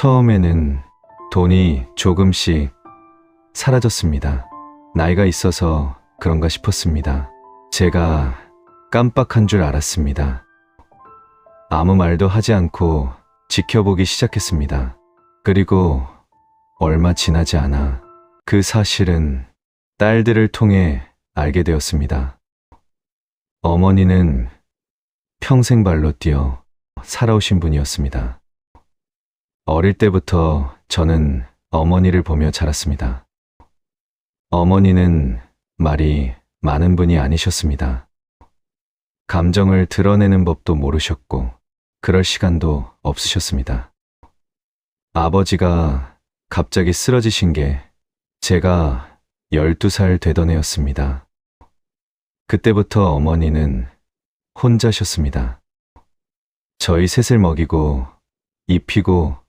처음에는 돈이 조금씩 사라졌습니다. 나이가 있어서 그런가 싶었습니다. 제가 깜빡한 줄 알았습니다. 아무 말도 하지 않고 지켜보기 시작했습니다. 그리고 얼마 지나지 않아 그 사실은 딸들을 통해 알게 되었습니다. 어머니는 평생 발로 뛰어 살아오신 분이었습니다. 어릴 때부터 저는 어머니를 보며 자랐습니다. 어머니는 말이 많은 분이 아니셨습니다. 감정을 드러내는 법도 모르셨고 그럴 시간도 없으셨습니다. 아버지가 갑자기 쓰러지신 게 제가 12살 되던 해였습니다. 그때부터 어머니는 혼자셨습니다. 저희 셋을 먹이고 입히고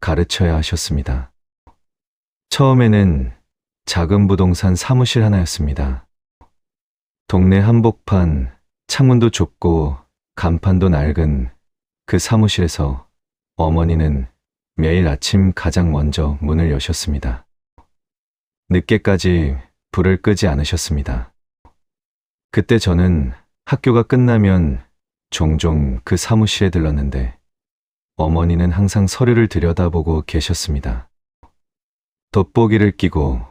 가르쳐야 하셨습니다. 처음에는 작은 부동산 사무실 하나였습니다. 동네 한복판, 창문도 좁고 간판도 낡은 그 사무실에서 어머니는 매일 아침 가장 먼저 문을 여셨습니다. 늦게까지 불을 끄지 않으셨습니다. 그때 저는 학교가 끝나면 종종 그 사무실에 들렀는데 어머니는 항상 서류를 들여다보고 계셨습니다. 돋보기를 끼고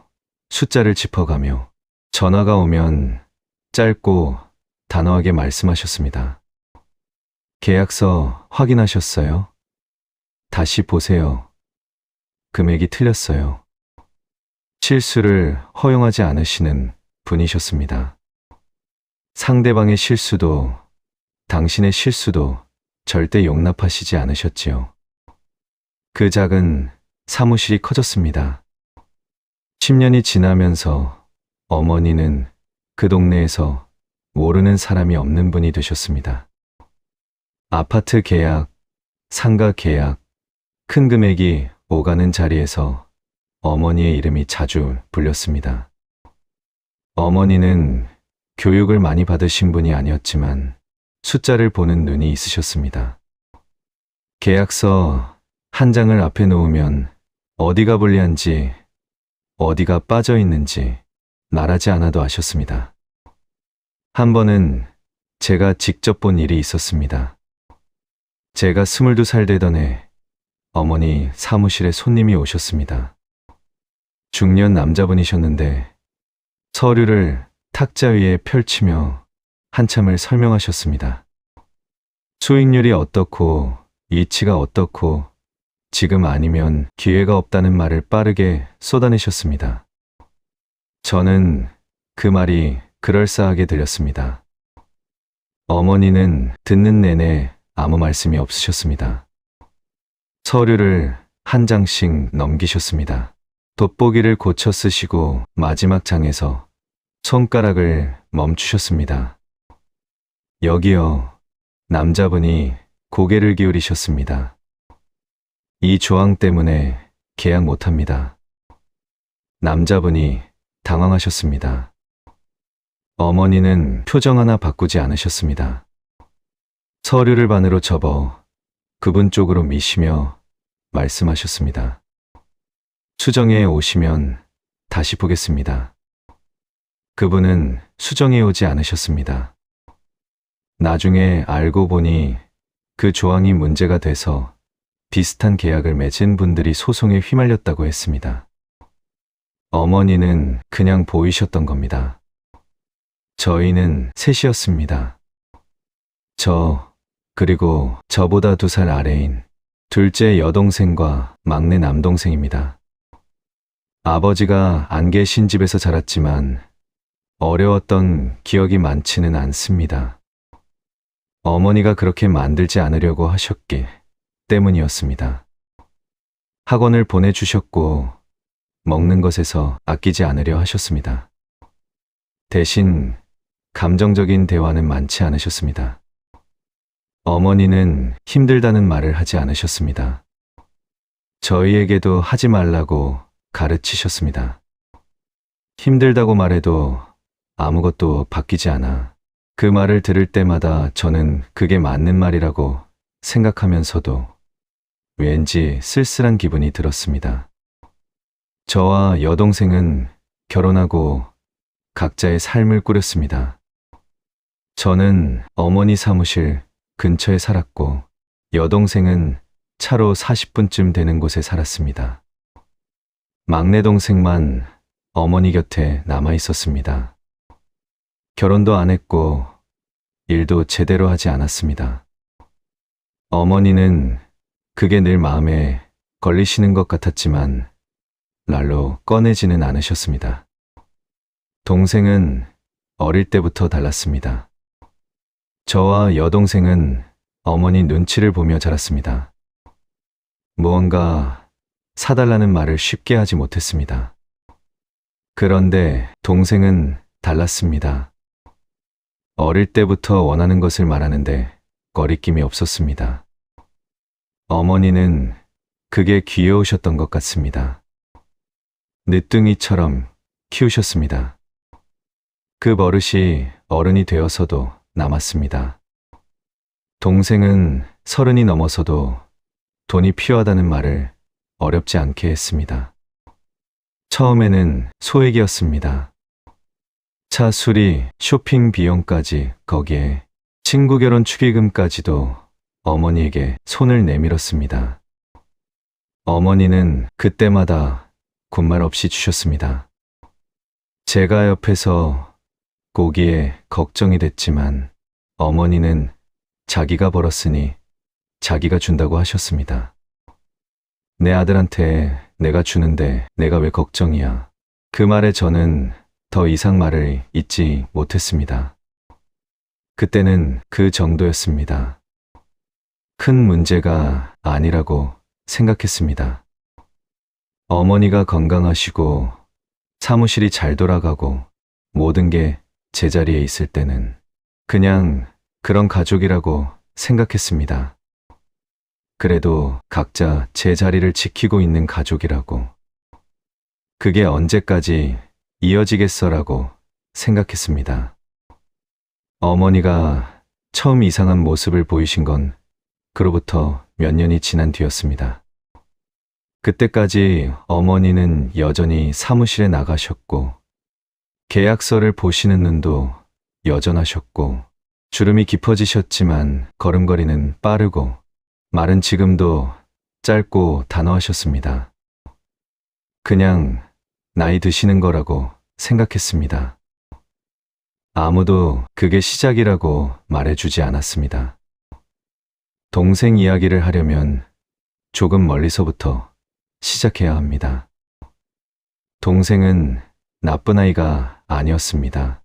숫자를 짚어가며 전화가 오면 짧고 단호하게 말씀하셨습니다. 계약서 확인하셨어요? 다시 보세요. 금액이 틀렸어요. 실수를 허용하지 않으시는 분이셨습니다. 상대방의 실수도 당신의 실수도 절대 용납하시지 않으셨지요. 그 작은 사무실이 커졌습니다. 10년이 지나면서 어머니는 그 동네에서 모르는 사람이 없는 분이 되셨습니다. 아파트 계약, 상가 계약, 큰 금액이 오가는 자리에서 어머니의 이름이 자주 불렸습니다. 어머니는 교육을 많이 받으신 분이 아니었지만 숫자를 보는 눈이 있으셨습니다. 계약서 한 장을 앞에 놓으면 어디가 불리한지 어디가 빠져 있는지 말하지 않아도 아셨습니다. 한 번은 제가 직접 본 일이 있었습니다. 제가 22살 되던 해 어머니 사무실에 손님이 오셨습니다. 중년 남자분이셨는데 서류를 탁자 위에 펼치며 한참을 설명하셨습니다. 수익률이 어떻고 이치가 어떻고 지금 아니면 기회가 없다는 말을 빠르게 쏟아내셨습니다. 저는 그 말이 그럴싸하게 들렸습니다. 어머니는 듣는 내내 아무 말씀이 없으셨습니다. 서류를 한 장씩 넘기셨습니다. 돋보기를 고쳐 쓰시고 마지막 장에서 손가락을 멈추셨습니다. 여기요. 남자분이 고개를 기울이셨습니다. 이 조항 때문에 계약 못합니다. 남자분이 당황하셨습니다. 어머니는 표정 하나 바꾸지 않으셨습니다. 서류를 반으로 접어 그분 쪽으로 미시며 말씀하셨습니다. 수정에 오시면 다시 보겠습니다. 그분은 수정해 오지 않으셨습니다. 나중에 알고 보니 그 조항이 문제가 돼서 비슷한 계약을 맺은 분들이 소송에 휘말렸다고 했습니다. 어머니는 그냥 보이셨던 겁니다. 저희는 셋이었습니다. 그리고 저보다 2살 아래인 둘째 여동생과 막내 남동생입니다. 아버지가 안 계신 집에서 자랐지만 어려웠던 기억이 많지는 않습니다. 어머니가 그렇게 만들지 않으려고 하셨기 때문이었습니다. 학원을 보내주셨고 먹는 것에서 아끼지 않으려 하셨습니다. 대신 감정적인 대화는 많지 않으셨습니다. 어머니는 힘들다는 말을 하지 않으셨습니다. 저희에게도 하지 말라고 가르치셨습니다. 힘들다고 말해도 아무것도 바뀌지 않아 그 말을 들을 때마다 저는 그게 맞는 말이라고 생각하면서도 왠지 쓸쓸한 기분이 들었습니다. 저와 여동생은 결혼하고 각자의 삶을 꾸렸습니다. 저는 어머니 사무실 근처에 살았고 여동생은 차로 40분쯤 되는 곳에 살았습니다. 막내 동생만 어머니 곁에 남아 있었습니다. 결혼도 안 했고 일도 제대로 하지 않았습니다. 어머니는 그게 늘 마음에 걸리시는 것 같았지만 날로 꺼내지는 않으셨습니다. 동생은 어릴 때부터 달랐습니다. 저와 여동생은 어머니 눈치를 보며 자랐습니다. 무언가 사달라는 말을 쉽게 하지 못했습니다. 그런데 동생은 달랐습니다. 어릴 때부터 원하는 것을 말하는데 거리낌이 없었습니다. 어머니는 그게 귀여우셨던 것 같습니다. 늦둥이처럼 키우셨습니다. 그 버릇이 어른이 되어서도 남았습니다. 동생은 30이 넘어서도 돈이 필요하다는 말을 어렵지 않게 했습니다. 처음에는 소액이었습니다. 차 수리, 쇼핑 비용까지, 거기에 친구 결혼 축의금까지도 어머니에게 손을 내밀었습니다. 어머니는 그때마다 군말 없이 주셨습니다. 제가 옆에서 고기에 걱정이 됐지만 어머니는 자기가 벌었으니 자기가 준다고 하셨습니다. 내 아들한테 내가 주는데 내가 왜 걱정이야. 그 말에 저는 더 이상 말을 잇지 못했습니다. 그때는 그 정도였습니다. 큰 문제가 아니라고 생각했습니다. 어머니가 건강하시고 사무실이 잘 돌아가고 모든 게 제자리에 있을 때는 그냥 그런 가족이라고 생각했습니다. 그래도 각자 제 자리를 지키고 있는 가족이라고, 그게 언제까지 이어지겠어라고 생각했습니다. 어머니가 처음 이상한 모습을 보이신 건 그로부터 몇 년이 지난 뒤였습니다. 그때까지 어머니는 여전히 사무실에 나가셨고 계약서를 보시는 눈도 여전하셨고 주름이 깊어지셨지만 걸음걸이는 빠르고 말은 지금도 짧고 단호하셨습니다. 그냥 나이 드시는 거라고 생각했습니다. 아무도 그게 시작이라고 말해주지 않았습니다. 동생 이야기를 하려면 조금 멀리서부터 시작해야 합니다. 동생은 나쁜 아이가 아니었습니다.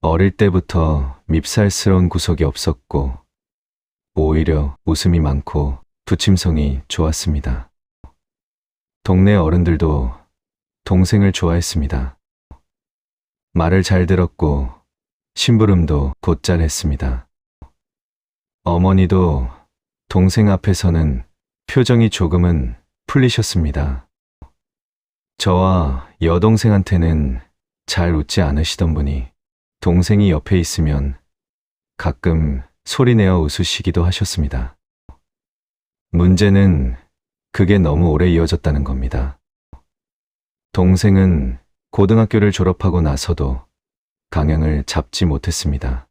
어릴 때부터 밉살스러운 구석이 없었고 오히려 웃음이 많고 부침성이 좋았습니다. 동네 어른들도 동생을 좋아했습니다. 말을 잘 들었고 심부름도 곧잘 했습니다. 어머니도 동생 앞에서는 표정이 조금은 풀리셨습니다. 저와 여동생한테는 잘 웃지 않으시던 분이 동생이 옆에 있으면 가끔 소리내어 웃으시기도 하셨습니다. 문제는 그게 너무 오래 이어졌다는 겁니다. 동생은 고등학교를 졸업하고 나서도 강양을 잡지 못했습니다.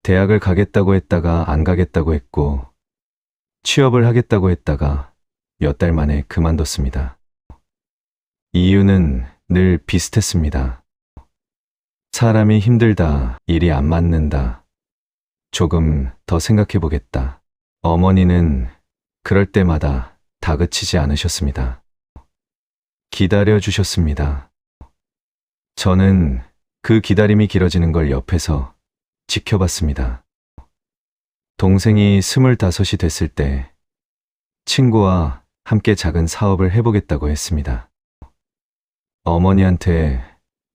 대학을 가겠다고 했다가 안 가겠다고 했고 취업을 하겠다고 했다가 몇 달 만에 그만뒀습니다. 이유는 늘 비슷했습니다. 사람이 힘들다, 일이 안 맞는다, 조금 더 생각해 보겠다. 어머니는 그럴 때마다 다그치지 않으셨습니다. 기다려 주셨습니다. 저는 그 기다림이 길어지는 걸 옆에서 지켜봤습니다. 동생이 25이 됐을 때 친구와 함께 작은 사업을 해보겠다고 했습니다. 어머니한테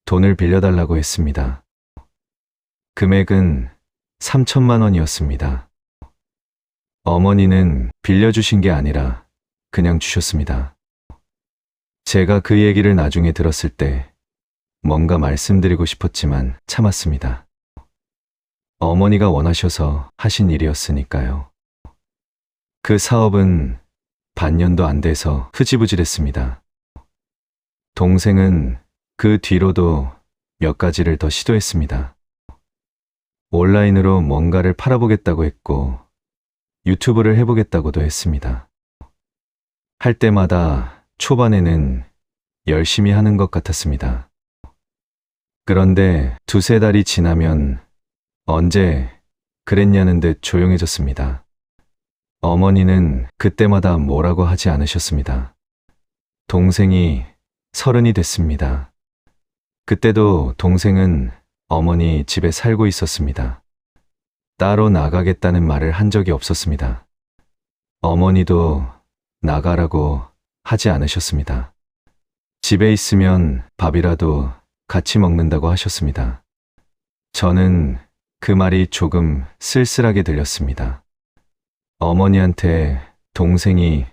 돈을 빌려달라고 했습니다. 금액은 3천만 원이었습니다. 어머니는 빌려주신 게 아니라 그냥 주셨습니다. 제가 그 얘기를 나중에 들었을 때 뭔가 말씀드리고 싶었지만 참았습니다. 어머니가 원하셔서 하신 일이었으니까요. 그 사업은 반년도 안 돼서 흐지부질했습니다. 동생은 그 뒤로도 몇 가지를 더 시도했습니다. 온라인으로 뭔가를 팔아보겠다고 했고, 유튜브를 해보겠다고도 했습니다. 할 때마다 초반에는 열심히 하는 것 같았습니다. 그런데 두세 달이 지나면 언제 그랬냐는 듯 조용해졌습니다. 어머니는 그때마다 뭐라고 하지 않으셨습니다. 동생이 30이 됐습니다. 그때도 동생은 어머니 집에 살고 있었습니다. 따로 나가겠다는 말을 한 적이 없었습니다. 어머니도 나가라고 하지 않으셨습니다. 집에 있으면 밥이라도 같이 먹는다고 하셨습니다. 저는 그 말이 조금 쓸쓸하게 들렸습니다. 어머니한테 동생이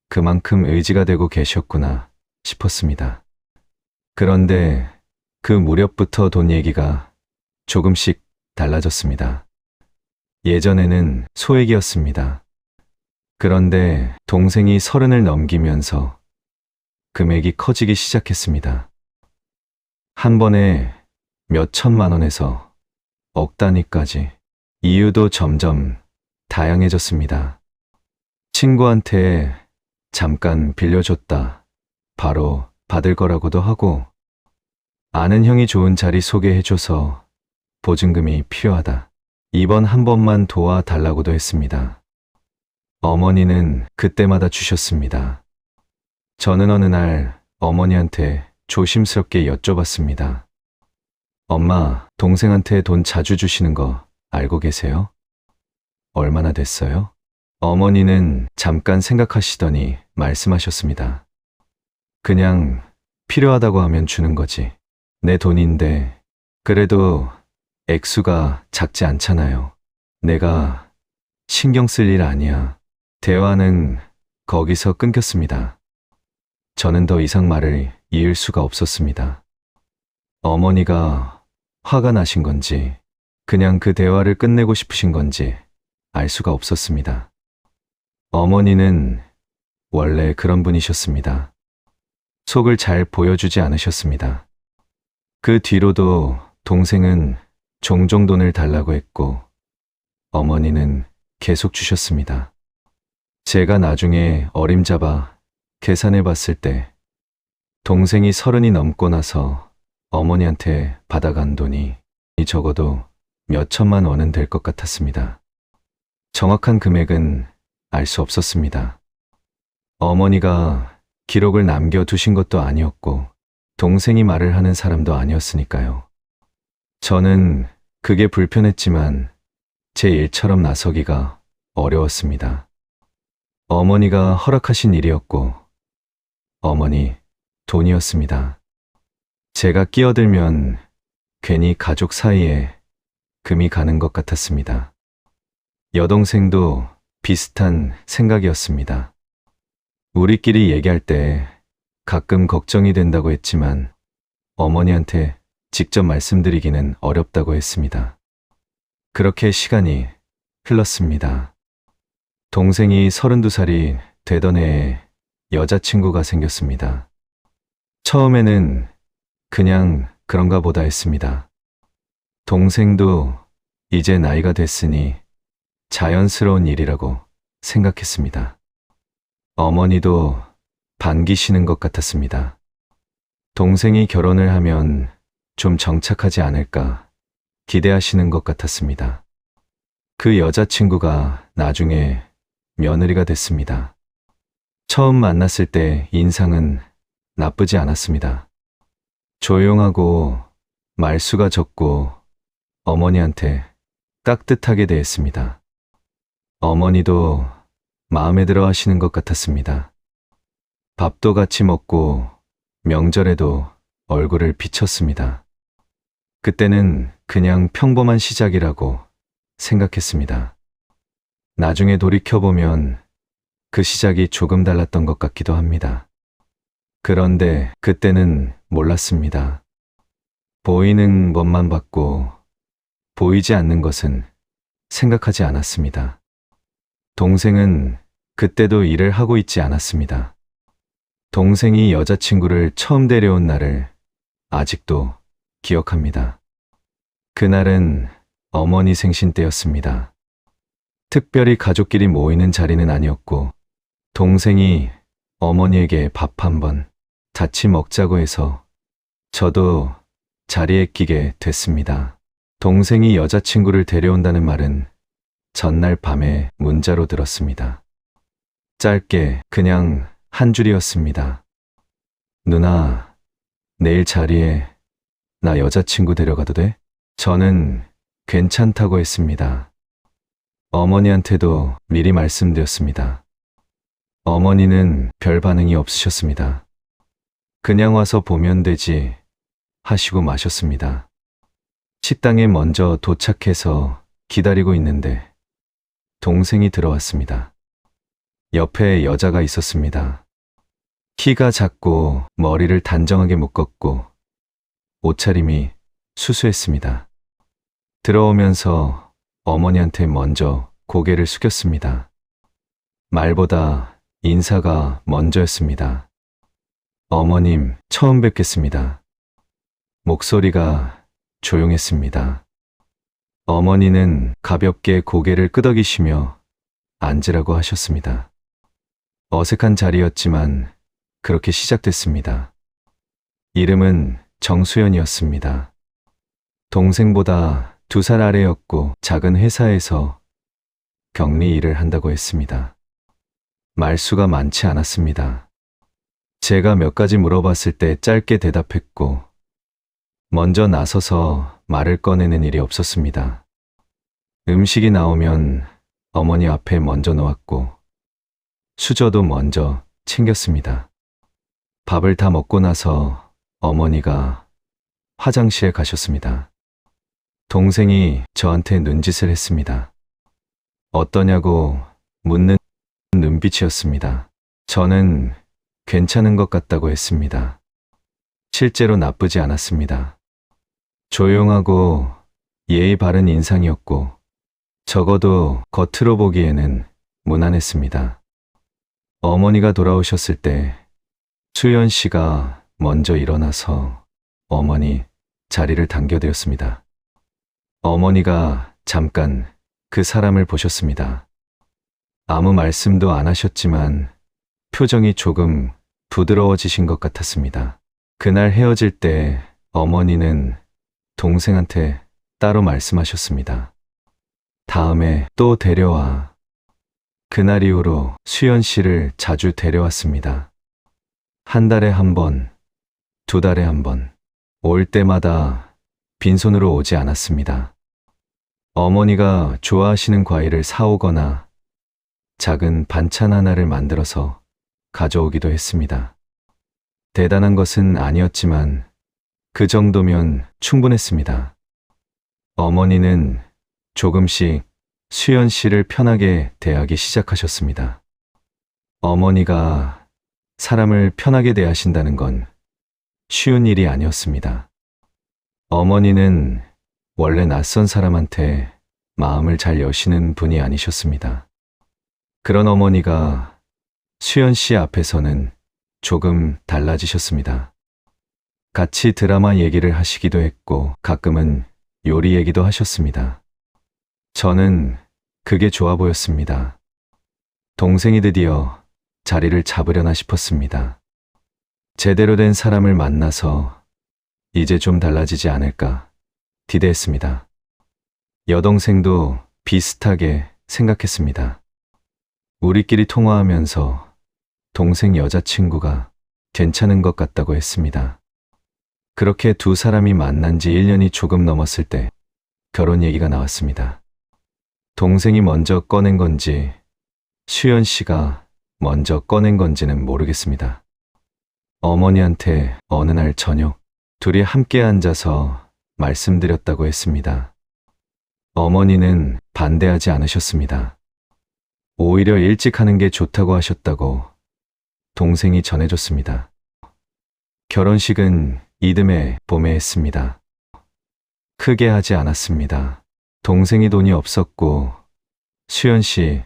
그만큼 의지가 되고 계셨구나 싶었습니다. 그런데 그 무렵부터 돈 얘기가 조금씩 달라졌습니다. 예전에는 소액이었습니다. 그런데 동생이 30을 넘기면서 금액이 커지기 시작했습니다. 한 번에 몇 천만 원에서 억 단위까지. 이유도 점점 다양해졌습니다. 친구한테 잠깐 빌려줬다 바로 받을 거라고도 하고, 아는 형이 좋은 자리 소개해줘서 보증금이 필요하다, 이번 한 번만 도와달라고도 했습니다. 어머니는 그때마다 주셨습니다. 저는 어느 날 어머니한테 조심스럽게 여쭤봤습니다. 엄마, 동생한테 돈 자주 주시는 거 알고 계세요? 얼마나 됐어요? 어머니는 잠깐 생각하시더니 말씀하셨습니다. 그냥 필요하다고 하면 주는 거지. 내 돈인데. 그래도 액수가 작지 않잖아요. 내가 신경 쓸 일 아니야. 대화는 거기서 끊겼습니다. 저는 더 이상 말을 이을 수가 없었습니다. 어머니가 화가 나신 건지, 그냥 그 대화를 끝내고 싶으신 건지 알 수가 없었습니다. 어머니는 원래 그런 분이셨습니다. 속을 잘 보여주지 않으셨습니다. 그 뒤로도 동생은 종종 돈을 달라고 했고, 어머니는 계속 주셨습니다. 제가 나중에 어림잡아 계산해 봤을 때 동생이 30이 넘고 나서 어머니한테 받아간 돈이 적어도 몇 천만 원은 될 것 같았습니다. 정확한 금액은 알 수 없었습니다. 어머니가 기록을 남겨두신 것도 아니었고, 동생이 말을 하는 사람도 아니었으니까요. 저는 그게 불편했지만 제 일처럼 나서기가 어려웠습니다. 어머니가 허락하신 일이었고, 어머니 돈이었습니다. 제가 끼어들면 괜히 가족 사이에 금이 가는 것 같았습니다. 여동생도 비슷한 생각이었습니다. 우리끼리 얘기할 때 가끔 걱정이 된다고 했지만 어머니한테 직접 말씀드리기는 어렵다고 했습니다. 그렇게 시간이 흘렀습니다. 동생이 32살이 되던 해에 여자친구가 생겼습니다. 처음에는 그냥 그런가 보다 했습니다. 동생도 이제 나이가 됐으니 자연스러운 일이라고 생각했습니다. 어머니도 반기시는 것 같았습니다. 동생이 결혼을 하면 좀 정착하지 않을까 기대하시는 것 같았습니다. 그 여자친구가 나중에 며느리가 됐습니다. 처음 만났을 때 인상은 나쁘지 않았습니다. 조용하고 말수가 적고 어머니한테 깍듯하게 대했습니다. 어머니도 마음에 들어 하시는 것 같았습니다. 밥도 같이 먹고 명절에도 얼굴을 비쳤습니다. 그때는 그냥 평범한 시작이라고 생각했습니다. 나중에 돌이켜보면 그 시작이 조금 달랐던 것 같기도 합니다. 그런데 그때는 몰랐습니다. 보이는 것만 봤고 보이지 않는 것은 생각하지 않았습니다. 동생은 그때도 일을 하고 있지 않았습니다. 동생이 여자친구를 처음 데려온 날을 아직도 기억합니다. 그날은 어머니 생신 때였습니다. 특별히 가족끼리 모이는 자리는 아니었고, 동생이 어머니에게 밥 한번 같이 먹자고 해서 저도 자리에 끼게 됐습니다. 동생이 여자친구를 데려온다는 말은 전날 밤에 문자로 들었습니다. 짧게 그냥 한 줄이었습니다. 누나, 내일 자리에 나 여자친구 데려가도 돼? 저는 괜찮다고 했습니다. 어머니한테도 미리 말씀드렸습니다. 어머니는 별 반응이 없으셨습니다. 그냥 와서 보면 되지 하시고 마셨습니다. 식당에 먼저 도착해서 기다리고 있는데 동생이 들어왔습니다. 옆에 여자가 있었습니다. 키가 작고 머리를 단정하게 묶었고 옷차림이 수수했습니다. 들어오면서 어머니한테 먼저 고개를 숙였습니다. 말보다 인사가 먼저였습니다. 어머님, 처음 뵙겠습니다. 목소리가 조용했습니다. 어머니는 가볍게 고개를 끄덕이시며 앉으라고 하셨습니다. 어색한 자리였지만 그렇게 시작됐습니다. 이름은 정수연이었습니다. 동생보다 2살 아래였고 작은 회사에서 격리 일을 한다고 했습니다. 말수가 많지 않았습니다. 제가 몇 가지 물어봤을 때 짧게 대답했고 먼저 나서서 말을 꺼내는 일이 없었습니다. 음식이 나오면 어머니 앞에 먼저 놓았고 수저도 먼저 챙겼습니다. 밥을 다 먹고 나서 어머니가 화장실에 가셨습니다. 동생이 저한테 눈짓을 했습니다. 어떠냐고 묻는 눈빛이었습니다. 저는 괜찮은 것 같다고 했습니다. 실제로 나쁘지 않았습니다. 조용하고 예의 바른 인상이었고 적어도 겉으로 보기에는 무난했습니다. 어머니가 돌아오셨을 때 수연 씨가 먼저 일어나서 어머니 자리를 당겨드렸습니다. 어머니가 잠깐 그 사람을 보셨습니다. 아무 말씀도 안 하셨지만 표정이 조금 부드러워지신 것 같았습니다. 그날 헤어질 때 어머니는 동생한테 따로 말씀하셨습니다. 다음에 또 데려와. 그날 이후로 수연 씨를 자주 데려왔습니다. 한 달에 한 번, 2달에 한 번, 올 때마다 빈손으로 오지 않았습니다. 어머니가 좋아하시는 과일을 사오거나 작은 반찬 하나를 만들어서 가져오기도 했습니다. 대단한 것은 아니었지만 그 정도면 충분했습니다. 어머니는 조금씩 수연 씨를 편하게 대하기 시작하셨습니다. 어머니가 사람을 편하게 대하신다는 건 쉬운 일이 아니었습니다. 어머니는 원래 낯선 사람한테 마음을 잘 여시는 분이 아니셨습니다. 그런 어머니가 수연 씨 앞에서는 조금 달라지셨습니다. 같이 드라마 얘기를 하시기도 했고 가끔은 요리 얘기도 하셨습니다. 저는 그게 좋아 보였습니다. 동생이 드디어 자리를 잡으려나 싶었습니다. 제대로 된 사람을 만나서 이제 좀 달라지지 않을까 기대했습니다. 여동생도 비슷하게 생각했습니다. 우리끼리 통화하면서 동생 여자친구가 괜찮은 것 같다고 했습니다. 그렇게 2사람이 만난 지 1년이 조금 넘었을 때 결혼 얘기가 나왔습니다. 동생이 먼저 꺼낸 건지 수연 씨가 먼저 꺼낸 건지는 모르겠습니다. 어머니한테 어느 날 저녁 둘이 함께 앉아서 말씀드렸다고 했습니다. 어머니는 반대하지 않으셨습니다. 오히려 일찍 하는 게 좋다고 하셨다고 동생이 전해줬습니다. 결혼식은 이듬해 봄에 했습니다. 크게 하지 않았습니다. 동생이 돈이 없었고 수연 씨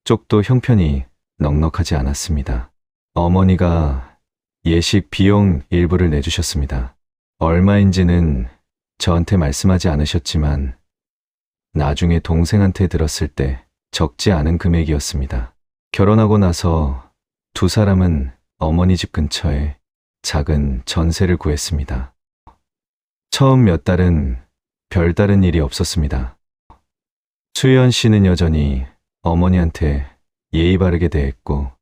쪽도 형편이 넉넉하지 않았습니다. 어머니가 예식 비용 일부를 내주셨습니다. 얼마인지는 저한테 말씀하지 않으셨지만 나중에 동생한테 들었을 때 적지 않은 금액이었습니다. 결혼하고 나서 두 사람은 어머니 집 근처에 작은 전세를 구했습니다. 처음 몇 달은 별다른 일이 없었습니다. 수연 씨는 여전히 어머니한테 예의 바르게 대했고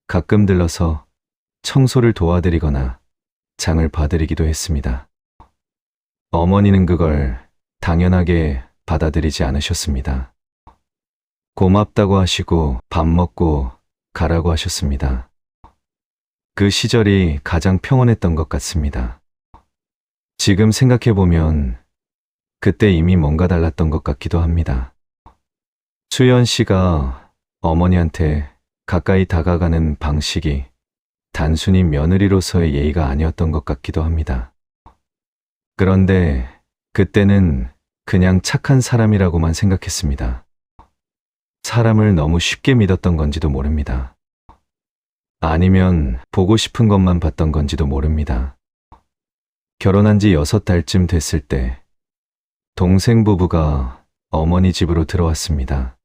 가끔 들러서 청소를 도와드리거나 장을 봐드리기도 했습니다. 어머니는 그걸 당연하게 받아들이지 않으셨습니다. 고맙다고 하시고 밥 먹고 가라고 하셨습니다. 그 시절이 가장 평온했던 것 같습니다. 지금 생각해보면 그때 이미 뭔가 달랐던 것 같기도 합니다. 수연 씨가 어머니한테 가까이 다가가는 방식이 단순히 며느리로서의 예의가 아니었던 것 같기도 합니다. 그런데 그때는 그냥 착한 사람이라고만 생각했습니다. 사람을 너무 쉽게 믿었던 건지도 모릅니다. 아니면 보고 싶은 것만 봤던 건지도 모릅니다. 결혼한 지 6달쯤 됐을 때 동생 부부가 어머니 집으로 들어왔습니다.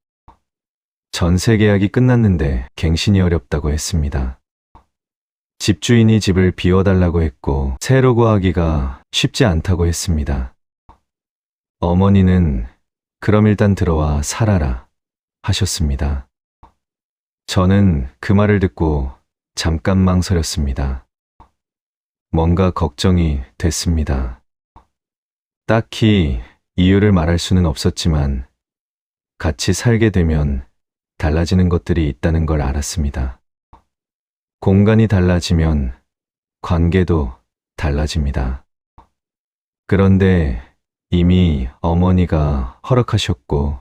전세 계약이 끝났는데 갱신이 어렵다고 했습니다. 집주인이 집을 비워달라고 했고 새로 구하기가 쉽지 않다고 했습니다. 어머니는 그럼 일단 들어와 살아라 하셨습니다. 저는 그 말을 듣고 잠깐 망설였습니다. 뭔가 걱정이 됐습니다. 딱히 이유를 말할 수는 없었지만 같이 살게 되면 달라지는 것들이 있다는 걸 알았습니다. 공간이 달라지면 관계도 달라집니다. 그런데 이미 어머니가 허락하셨고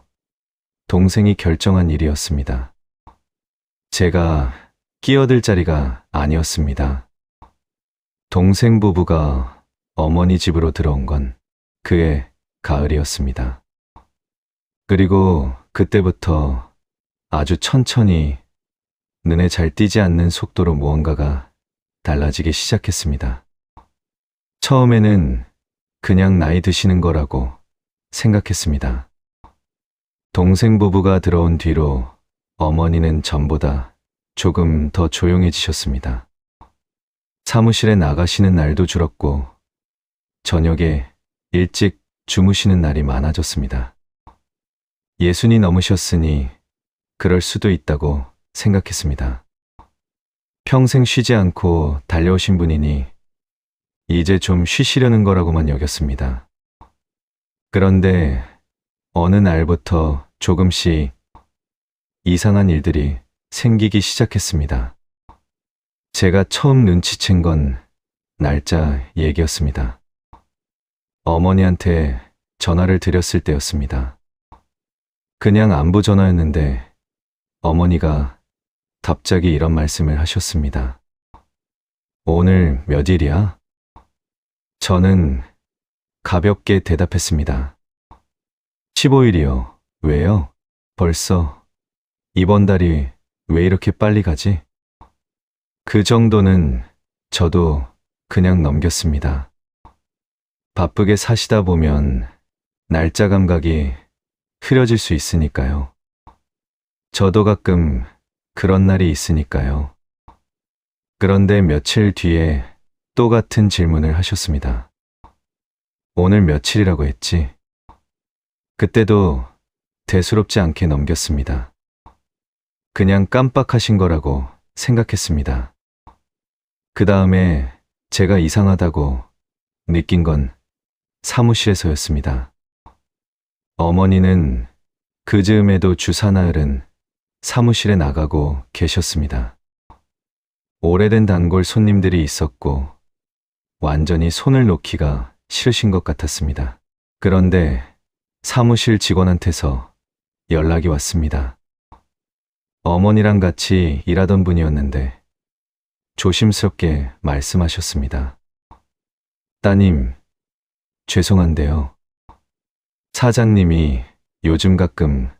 동생이 결정한 일이었습니다. 제가 끼어들 자리가 아니었습니다. 동생 부부가 어머니 집으로 들어온 건 그해 가을이었습니다. 그리고 그때부터 아주 천천히 눈에 잘 띄지 않는 속도로 무언가가 달라지기 시작했습니다. 처음에는 그냥 나이 드시는 거라고 생각했습니다. 동생 부부가 들어온 뒤로 어머니는 전보다 조금 더 조용해지셨습니다. 사무실에 나가시는 날도 줄었고 저녁에 일찍 주무시는 날이 많아졌습니다. 60이 넘으셨으니 그럴 수도 있다고 생각했습니다. 평생 쉬지 않고 달려오신 분이니 이제 좀 쉬시려는 거라고만 여겼습니다. 그런데 어느 날부터 조금씩 이상한 일들이 생기기 시작했습니다. 제가 처음 눈치챈 건 날짜 얘기였습니다. 어머니한테 전화를 드렸을 때였습니다. 그냥 안부 전화였는데 어머니가 갑자기 이런 말씀을 하셨습니다. 오늘 몇 일이야? 저는 가볍게 대답했습니다. 15일이요. 왜요? 벌써 이번 달이 왜 이렇게 빨리 가지? 그 정도는 저도 그냥 넘겼습니다. 바쁘게 사시다 보면 날짜 감각이 흐려질 수 있으니까요. 저도 가끔 그런 날이 있으니까요. 그런데 며칠 뒤에 또 같은 질문을 하셨습니다. 오늘 며칠이라고 했지? 그때도 대수롭지 않게 넘겼습니다. 그냥 깜빡하신 거라고 생각했습니다. 그 다음에 제가 이상하다고 느낀 건 사무실에서였습니다. 어머니는 그 즈음에도 주 사나흘은 사무실에 나가고 계셨습니다. 오래된 단골 손님들이 있었고 완전히 손을 놓기가 싫으신 것 같았습니다. 그런데 사무실 직원한테서 연락이 왔습니다. 어머니랑 같이 일하던 분이었는데 조심스럽게 말씀하셨습니다. 따님, 죄송한데요. 사장님이 요즘 가끔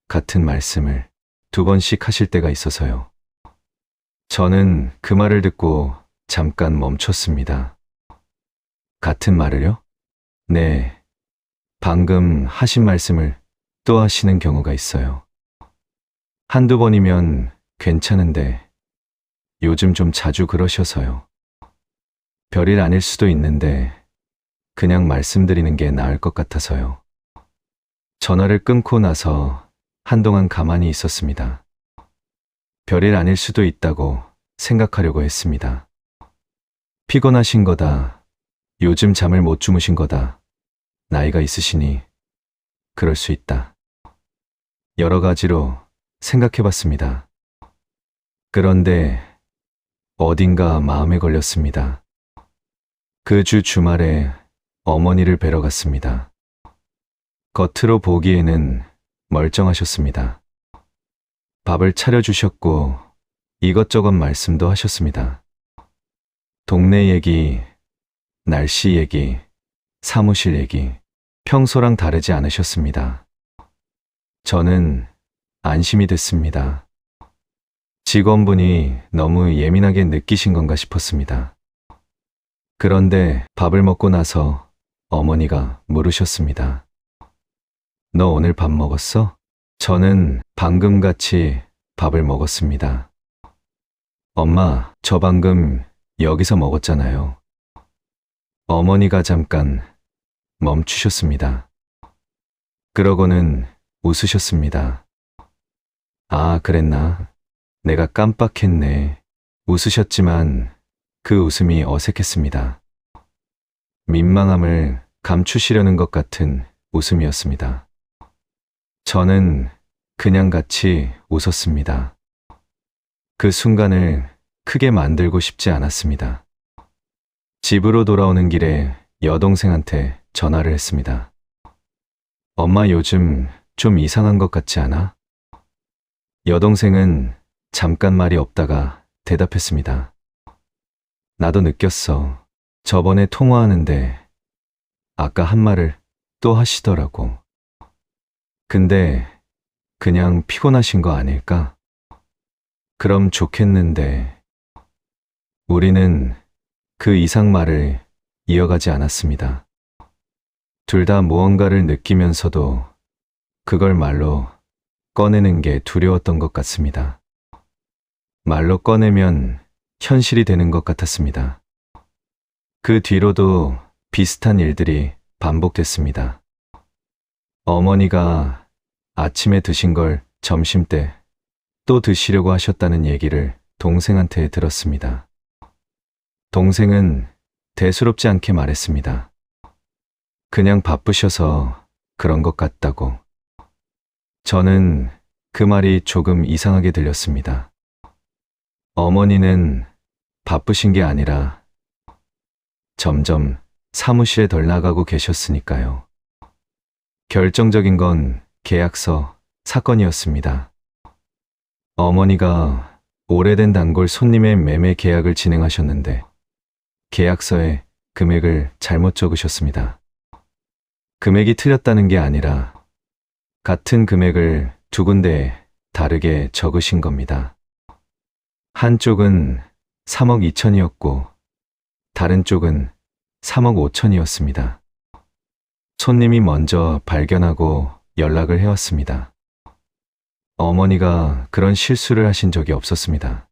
같은 말씀을 2번씩 하실 때가 있어서요. 저는 그 말을 듣고 잠깐 멈췄습니다. 같은 말을요? 네, 방금 하신 말씀을 또 하시는 경우가 있어요. 한두 번이면 괜찮은데 요즘 좀 자주 그러셔서요. 별일 아닐 수도 있는데 그냥 말씀드리는 게 나을 것 같아서요. 전화를 끊고 나서 한동안 가만히 있었습니다. 별일 아닐 수도 있다고 생각하려고 했습니다. 피곤하신 거다. 요즘 잠을 못 주무신 거다. 나이가 있으시니 그럴 수 있다. 여러 가지로 생각해 봤습니다. 그런데 어딘가 마음에 걸렸습니다. 그 주 주말에 어머니를 뵈러 갔습니다. 겉으로 보기에는 멀쩡하셨습니다. 밥을 차려주셨고 이것저것 말씀도 하셨습니다. 동네 얘기, 날씨 얘기, 사무실 얘기, 평소랑 다르지 않으셨습니다. 저는 안심이 됐습니다. 직원분이 너무 예민하게 느끼신 건가 싶었습니다. 그런데 밥을 먹고 나서 어머니가 물으셨습니다. 너 오늘 밥 먹었어? 저는 방금 같이 밥을 먹었습니다. 엄마, 저 방금 여기서 먹었잖아요. 어머니가 잠깐 멈추셨습니다. 그러고는 웃으셨습니다. 아, 그랬나? 내가 깜빡했네. 웃으셨지만 그 웃음이 어색했습니다. 민망함을 감추시려는 것 같은 웃음이었습니다. 저는 그냥 같이 웃었습니다. 그 순간을 크게 만들고 싶지 않았습니다. 집으로 돌아오는 길에 여동생한테 전화를 했습니다. 엄마 요즘 좀 이상한 것 같지 않아? 여동생은 잠깐 말이 없다가 대답했습니다. 나도 느꼈어. 저번에 통화하는데 아까 한 말을 또 하시더라고. 근데 그냥 피곤하신 거 아닐까? 그럼 좋겠는데. 우리는 그 이상 말을 이어가지 않았습니다. 둘 다 무언가를 느끼면서도 그걸 말로 꺼내는 게 두려웠던 것 같습니다. 말로 꺼내면 현실이 되는 것 같았습니다. 그 뒤로도 비슷한 일들이 반복됐습니다. 어머니가 아침에 드신 걸 점심때 또 드시려고 하셨다는 얘기를 동생한테 들었습니다. 동생은 대수롭지 않게 말했습니다. 그냥 바쁘셔서 그런 것 같다고. 저는 그 말이 조금 이상하게 들렸습니다. 어머니는 바쁘신 게 아니라 점점 사무실에 덜 나가고 계셨으니까요. 결정적인 건 계약서 사건이었습니다. 어머니가 오래된 단골 손님의 매매 계약을 진행하셨는데 계약서에 금액을 잘못 적으셨습니다. 금액이 틀렸다는 게 아니라 같은 금액을 두 군데에 다르게 적으신 겁니다. 한쪽은 3억 2천이었고 다른 쪽은 3억 5천이었습니다. 손님이 먼저 발견하고 연락을 해왔습니다. 어머니가 그런 실수를 하신 적이 없었습니다.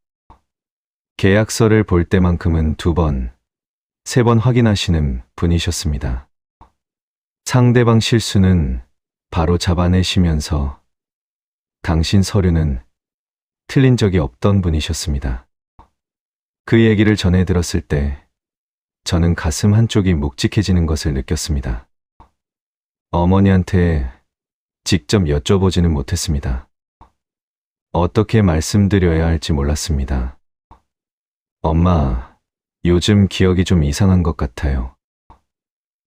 계약서를 볼 때만큼은 2번, 3번 확인하시는 분이셨습니다. 상대방 실수는 바로 잡아내시면서 당신 서류는 틀린 적이 없던 분이셨습니다. 그 얘기를 전해 들었을 때 저는 가슴 한쪽이 묵직해지는 것을 느꼈습니다. 어머니한테 직접 여쭤보지는 못했습니다. 어떻게 말씀드려야 할지 몰랐습니다. 엄마, 요즘 기억이 좀 이상한 것 같아요.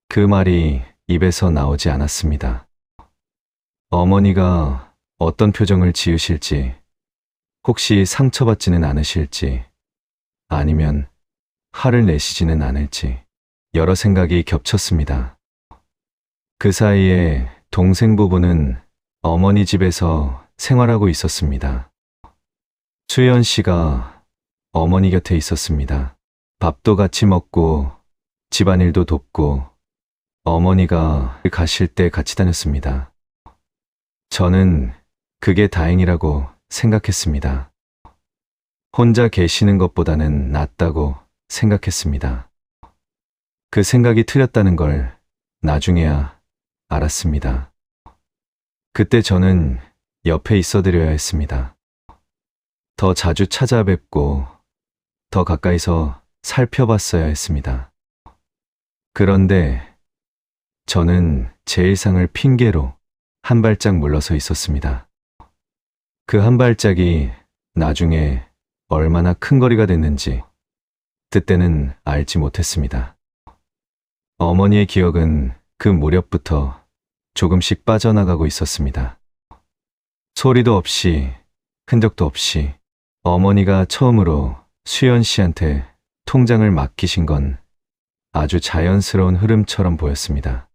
그 말이 입에서 나오지 않았습니다. 어머니가 어떤 표정을 지으실지, 혹시 상처받지는 않으실지, 아니면 화를 내시지는 않을지 여러 생각이 겹쳤습니다. 그 사이에 동생 부부는 어머니 집에서 생활하고 있었습니다. 수연 씨가 어머니 곁에 있었습니다. 밥도 같이 먹고 집안일도 돕고 어머니가 가실 때 같이 다녔습니다. 저는 그게 다행이라고 생각했습니다. 혼자 계시는 것보다는 낫다고 생각했습니다. 그 생각이 틀렸다는 걸 나중에야 알았습니다. 그때 저는 옆에 있어드려야 했습니다. 더 자주 찾아뵙고 더 가까이서 살펴봤어야 했습니다. 그런데 저는 제 일상을 핑계로 한 발짝 물러서 있었습니다. 그 한 발짝이 나중에 얼마나 큰 거리가 됐는지 그때는 알지 못했습니다. 어머니의 기억은 그 무렵부터 조금씩 빠져나가고 있었습니다. 소리도 없이 흔적도 없이 어머니가 처음으로 수연 씨한테 통장을 맡기신 건 아주 자연스러운 흐름처럼 보였습니다.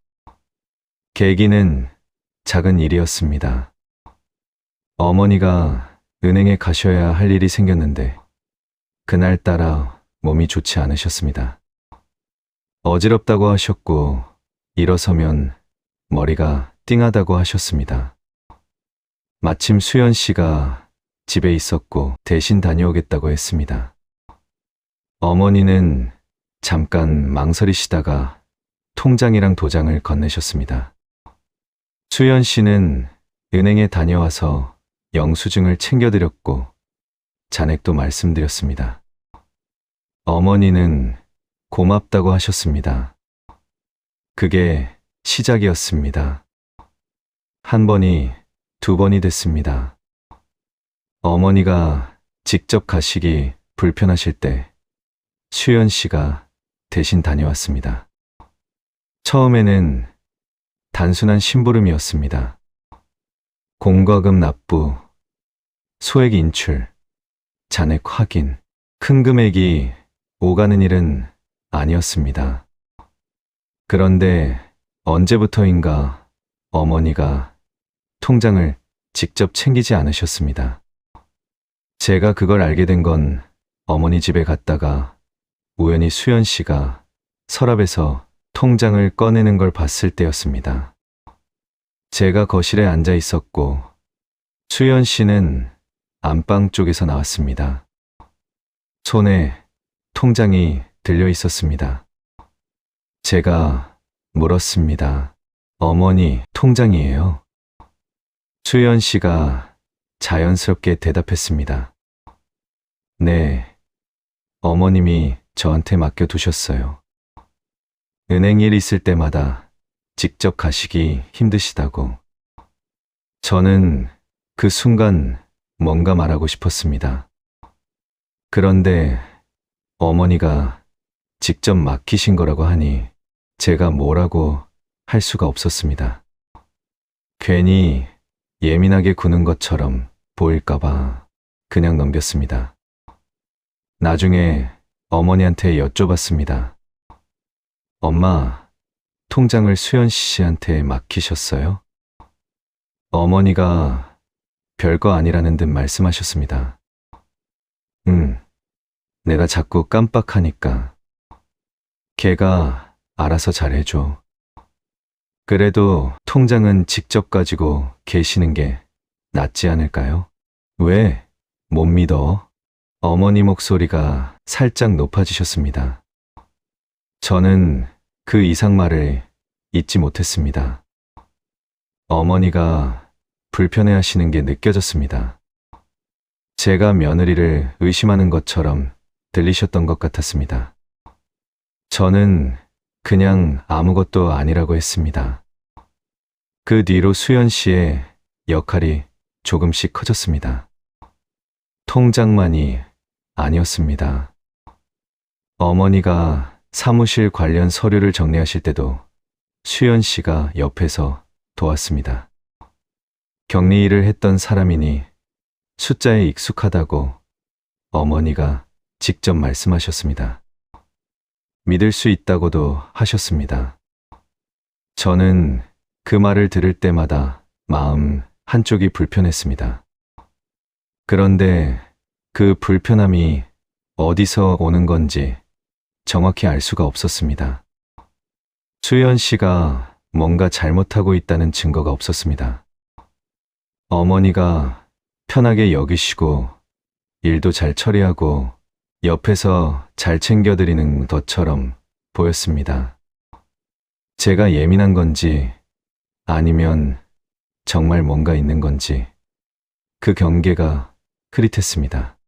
계기는 작은 일이었습니다. 어머니가 은행에 가셔야 할 일이 생겼는데 그날따라 몸이 좋지 않으셨습니다. 어지럽다고 하셨고 일어서면 머리가 띵하다고 하셨습니다. 마침 수연 씨가 집에 있었고 대신 다녀오겠다고 했습니다. 어머니는 잠깐 망설이시다가 통장이랑 도장을 건네셨습니다. 수연 씨는 은행에 다녀와서 영수증을 챙겨드렸고 잔액도 말씀드렸습니다. 어머니는 고맙다고 하셨습니다. 그게 시작이었습니다. 한 번이 두 번이 됐습니다. 어머니가 직접 가시기 불편하실 때 수연 씨가 대신 다녀왔습니다. 처음에는 단순한 심부름이었습니다. 공과금 납부, 소액 인출, 잔액 확인, 큰 금액이 오가는 일은 아니었습니다. 그런데 언제부터인가 어머니가 통장을 직접 챙기지 않으셨습니다. 제가 그걸 알게 된 건 어머니 집에 갔다가 우연히 수연 씨가 서랍에서 통장을 꺼내는 걸 봤을 때였습니다. 제가 거실에 앉아 있었고 수연 씨는 안방 쪽에서 나왔습니다. 손에 통장이 들려 있었습니다. 제가 물었습니다. 어머니, 통장이에요? 수연 씨가 자연스럽게 대답했습니다. 네, 어머님이 저한테 맡겨두셨어요. 은행 일 있을 때마다 직접 가시기 힘드시다고. 저는 그 순간 뭔가 말하고 싶었습니다. 그런데 어머니가 직접 맡기신 거라고 하니 제가 뭐라고 할 수가 없었습니다. 괜히 예민하게 구는 것처럼 보일까봐 그냥 넘겼습니다. 나중에 어머니한테 여쭤봤습니다. 엄마, 통장을 수연 씨한테 맡기셨어요? 어머니가 별거 아니라는 듯 말씀하셨습니다. 내가 자꾸 깜빡하니까 걔가 알아서 잘해줘. 그래도 통장은 직접 가지고 계시는 게 낫지 않을까요? 왜? 못 믿어? 어머니 목소리가 살짝 높아지셨습니다. 저는 그 이상말을 잊지 못했습니다. 어머니가 불편해하시는 게 느껴졌습니다. 제가 며느리를 의심하는 것처럼 들리셨던 것 같았습니다. 저는 그냥 아무것도 아니라고 했습니다. 그 뒤로 수연 씨의 역할이 조금씩 커졌습니다. 통장만이 아니었습니다. 어머니가 사무실 관련 서류를 정리하실 때도 수연 씨가 옆에서 도왔습니다. 격리 일을 했던 사람이니 숫자에 익숙하다고 어머니가 직접 말씀하셨습니다. 믿을 수 있다고도 하셨습니다. 저는 그 말을 들을 때마다 마음 한쪽이 불편했습니다. 그런데 그 불편함이 어디서 오는 건지 정확히 알 수가 없었습니다. 수연 씨가 뭔가 잘못하고 있다는 증거가 없었습니다. 어머니가 편하게 여기시고 일도 잘 처리하고 옆에서 잘 챙겨드리는 것처럼 보였습니다. 제가 예민한 건지 아니면 정말 뭔가 있는 건지 그 경계가 흐릿했습니다.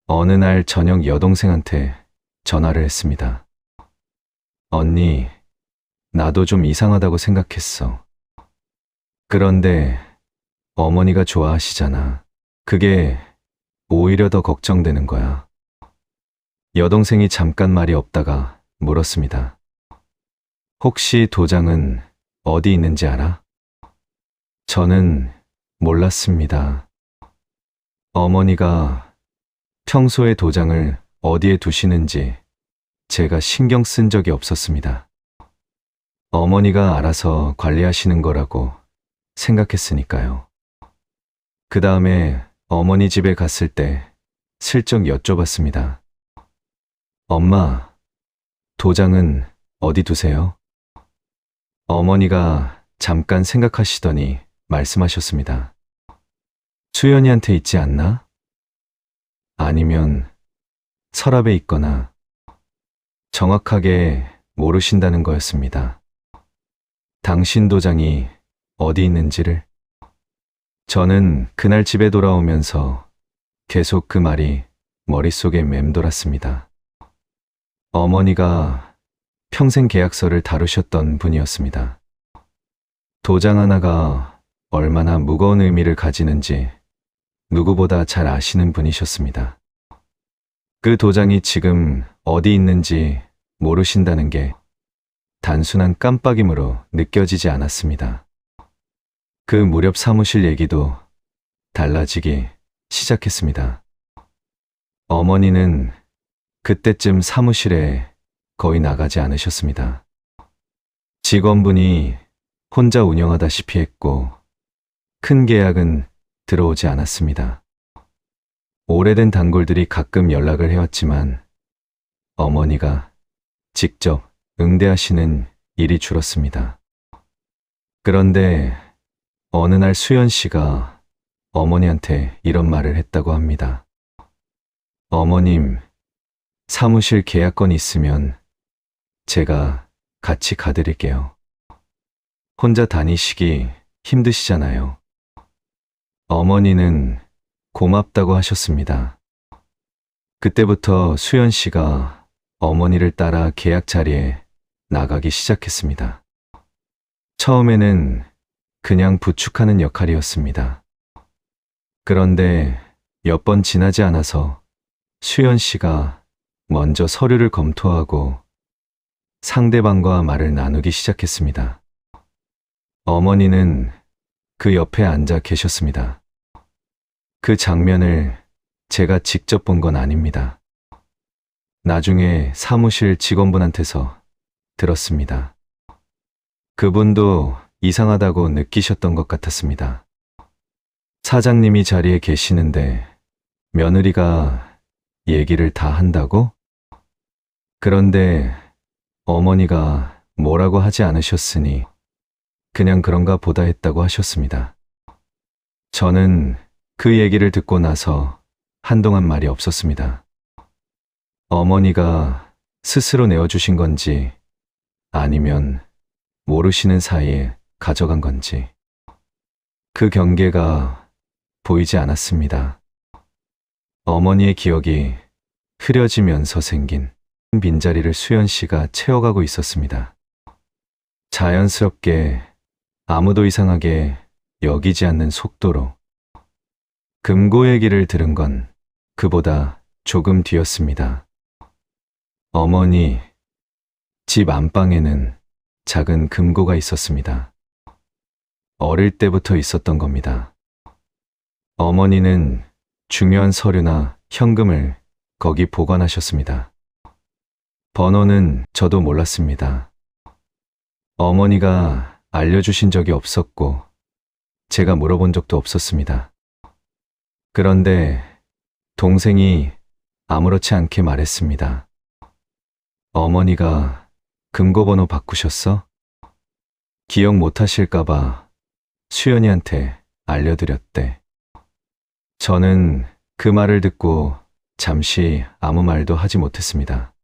어느 날 저녁 여동생한테 전화를 했습니다. 언니, 나도 좀 이상하다고 생각했어. 그런데 어머니가 좋아하시잖아. 그게 오히려 더 걱정되는 거야. 여동생이 잠깐 말이 없다가 물었습니다. 혹시 도장은 어디 있는지 알아? 저는 몰랐습니다. 어머니가 평소에 도장을 어디에 두시는지 제가 신경 쓴 적이 없었습니다. 어머니가 알아서 관리하시는 거라고 생각했으니까요. 그 다음에 어머니 집에 갔을 때 슬쩍 여쭤봤습니다. 엄마, 도장은 어디 두세요? 어머니가 잠깐 생각하시더니 말씀하셨습니다. 수연이한테 있지 않나? 아니면 서랍에 있거나 정확하게 모르신다는 거였습니다. 당신 도장이 어디 있는지를. 저는 그날 집에 돌아오면서 계속 그 말이 머릿속에 맴돌았습니다. 어머니가 평생 계약서를 다루셨던 분이었습니다. 도장 하나가 얼마나 무거운 의미를 가지는지 누구보다 잘 아시는 분이셨습니다. 그 도장이 지금 어디 있는지 모르신다는 게 단순한 깜빡임으로 느껴지지 않았습니다. 그 무렵 사무실 얘기도 달라지기 시작했습니다. 어머니는 그때쯤 사무실에 거의 나가지 않으셨습니다. 직원분이 혼자 운영하다시피 했고 큰 계약은 들어오지 않았습니다. 오래된 단골들이 가끔 연락을 해왔지만 어머니가 직접 응대하시는 일이 줄었습니다. 그런데 어느 날 수연 씨가 어머니한테 이런 말을 했다고 합니다. 어머님, 사무실 계약건이 있으면 제가 같이 가드릴게요. 혼자 다니시기 힘드시잖아요. 어머니는 고맙다고 하셨습니다. 그때부터 수연 씨가 어머니를 따라 계약 자리에 나가기 시작했습니다. 처음에는 그냥 부축하는 역할이었습니다. 그런데 몇 번 지나지 않아서 수연 씨가 먼저 서류를 검토하고 상대방과 말을 나누기 시작했습니다. 어머니는 그 옆에 앉아 계셨습니다. 그 장면을 제가 직접 본 건 아닙니다. 나중에 사무실 직원분한테서 들었습니다. 그분도 이상하다고 느끼셨던 것 같았습니다. 사장님이 자리에 계시는데 며느리가 얘기를 다 한다고? 그런데 어머니가 뭐라고 하지 않으셨으니 그냥 그런가 보다 했다고 하셨습니다. 저는 그 얘기를 듣고 나서 한동안 말이 없었습니다. 어머니가 스스로 내어주신 건지 아니면 모르시는 사이에 가져간 건지 그 경계가 보이지 않았습니다. 어머니의 기억이 흐려지면서 생긴 빈자리를 수연 씨가 채워가고 있었습니다. 자연스럽게 아무도 이상하게 여기지 않는 속도로. 금고 얘기를 들은 건 그보다 조금 뒤였습니다. 어머니, 집 안방에는 작은 금고가 있었습니다. 어릴 때부터 있었던 겁니다. 어머니는 중요한 서류나 현금을 거기 보관하셨습니다. 번호는 저도 몰랐습니다. 어머니가 알려주신 적이 없었고 제가 물어본 적도 없었습니다. 그런데 동생이 아무렇지 않게 말했습니다. 어머니가 금고번호 바꾸셨어? 기억 못하실까봐 수연이한테 알려드렸대. 저는 그 말을 듣고 잠시 아무 말도 하지 못했습니다.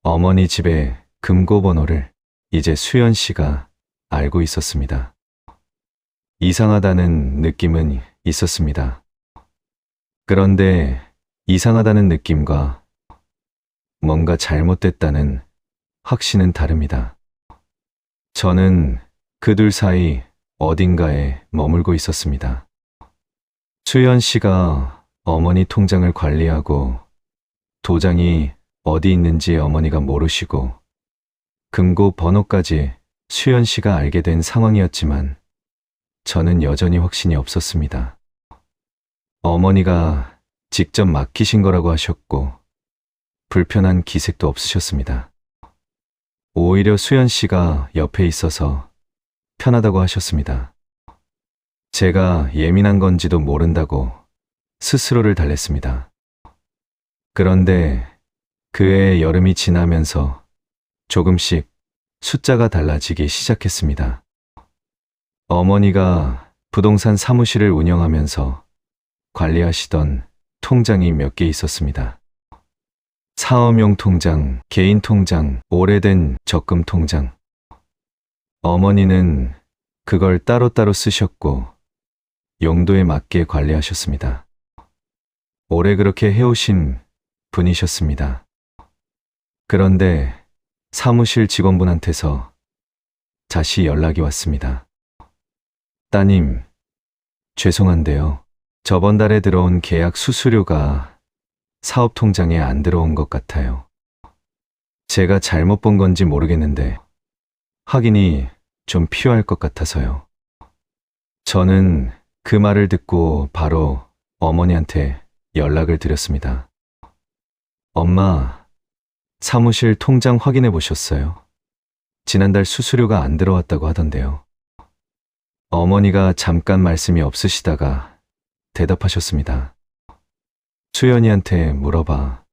어머니 집의 금고번호를 이제 수연 씨가 알고 있었습니다. 이상하다는 느낌은 있었습니다. 그런데 이상하다는 느낌과 뭔가 잘못됐다는 확신은 다릅니다. 저는 그 둘 사이 어딘가에 머물고 있었습니다. 수연 씨가 어머니 통장을 관리하고 도장이 어디 있는지 어머니가 모르시고 금고 번호까지 수연 씨가 알게 된 상황이었지만 저는 여전히 확신이 없었습니다. 어머니가 직접 맡기신 거라고 하셨고 불편한 기색도 없으셨습니다. 오히려 수연 씨가 옆에 있어서 편하다고 하셨습니다. 제가 예민한 건지도 모른다고 스스로를 달랬습니다. 그런데 그해 여름이 지나면서 조금씩 숫자가 달라지기 시작했습니다. 어머니가 부동산 사무실을 운영하면서 관리하시던 통장이 몇 개 있었습니다. 사업용 통장, 개인 통장, 오래된 적금 통장. 어머니는 그걸 따로따로 쓰셨고 용도에 맞게 관리하셨습니다. 오래 그렇게 해오신 분이셨습니다. 그런데 사무실 직원분한테서 다시 연락이 왔습니다. 따님, 죄송한데요. 저번 달에 들어온 계약 수수료가 사업 통장에 안 들어온 것 같아요. 제가 잘못 본 건지 모르겠는데 확인이 좀 필요할 것 같아서요. 저는 그 말을 듣고 바로 어머니한테 연락을 드렸습니다. 엄마, 사무실 통장 확인해 보셨어요? 지난달 수수료가 안 들어왔다고 하던데요. 어머니가 잠깐 말씀이 없으시다가 대답하셨습니다. 수연이한테 물어봐.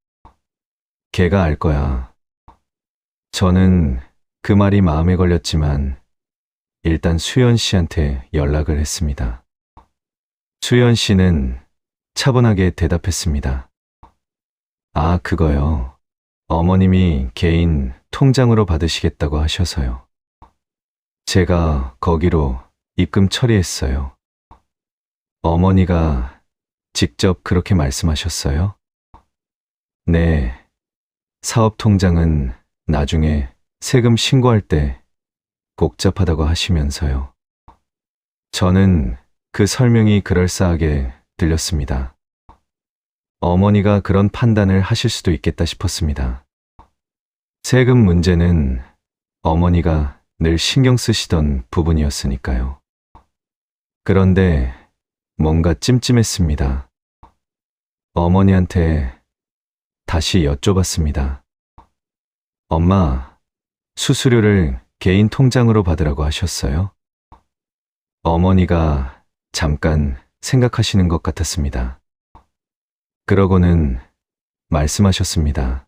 걔가 알 거야. 저는 그 말이 마음에 걸렸지만 일단 수연 씨한테 연락을 했습니다. 수연 씨는 차분하게 대답했습니다. 아, 그거요. 어머님이 개인 통장으로 받으시겠다고 하셔서요. 제가 거기로 입금 처리했어요. 어머니가 직접 그렇게 말씀하셨어요? 네. 사업 통장은 나중에 세금 신고할 때 복잡하다고 하시면서요. 저는 그 설명이 그럴싸하게 들렸습니다. 어머니가 그런 판단을 하실 수도 있겠다 싶었습니다. 세금 문제는 어머니가 늘 신경 쓰시던 부분이었으니까요. 그런데 뭔가 찜찜했습니다. 어머니한테 다시 여쭤봤습니다. 엄마, 수수료를 개인 통장으로 받으라고 하셨어요? 어머니가 잠깐 생각하시는 것 같았습니다. 그러고는 말씀하셨습니다.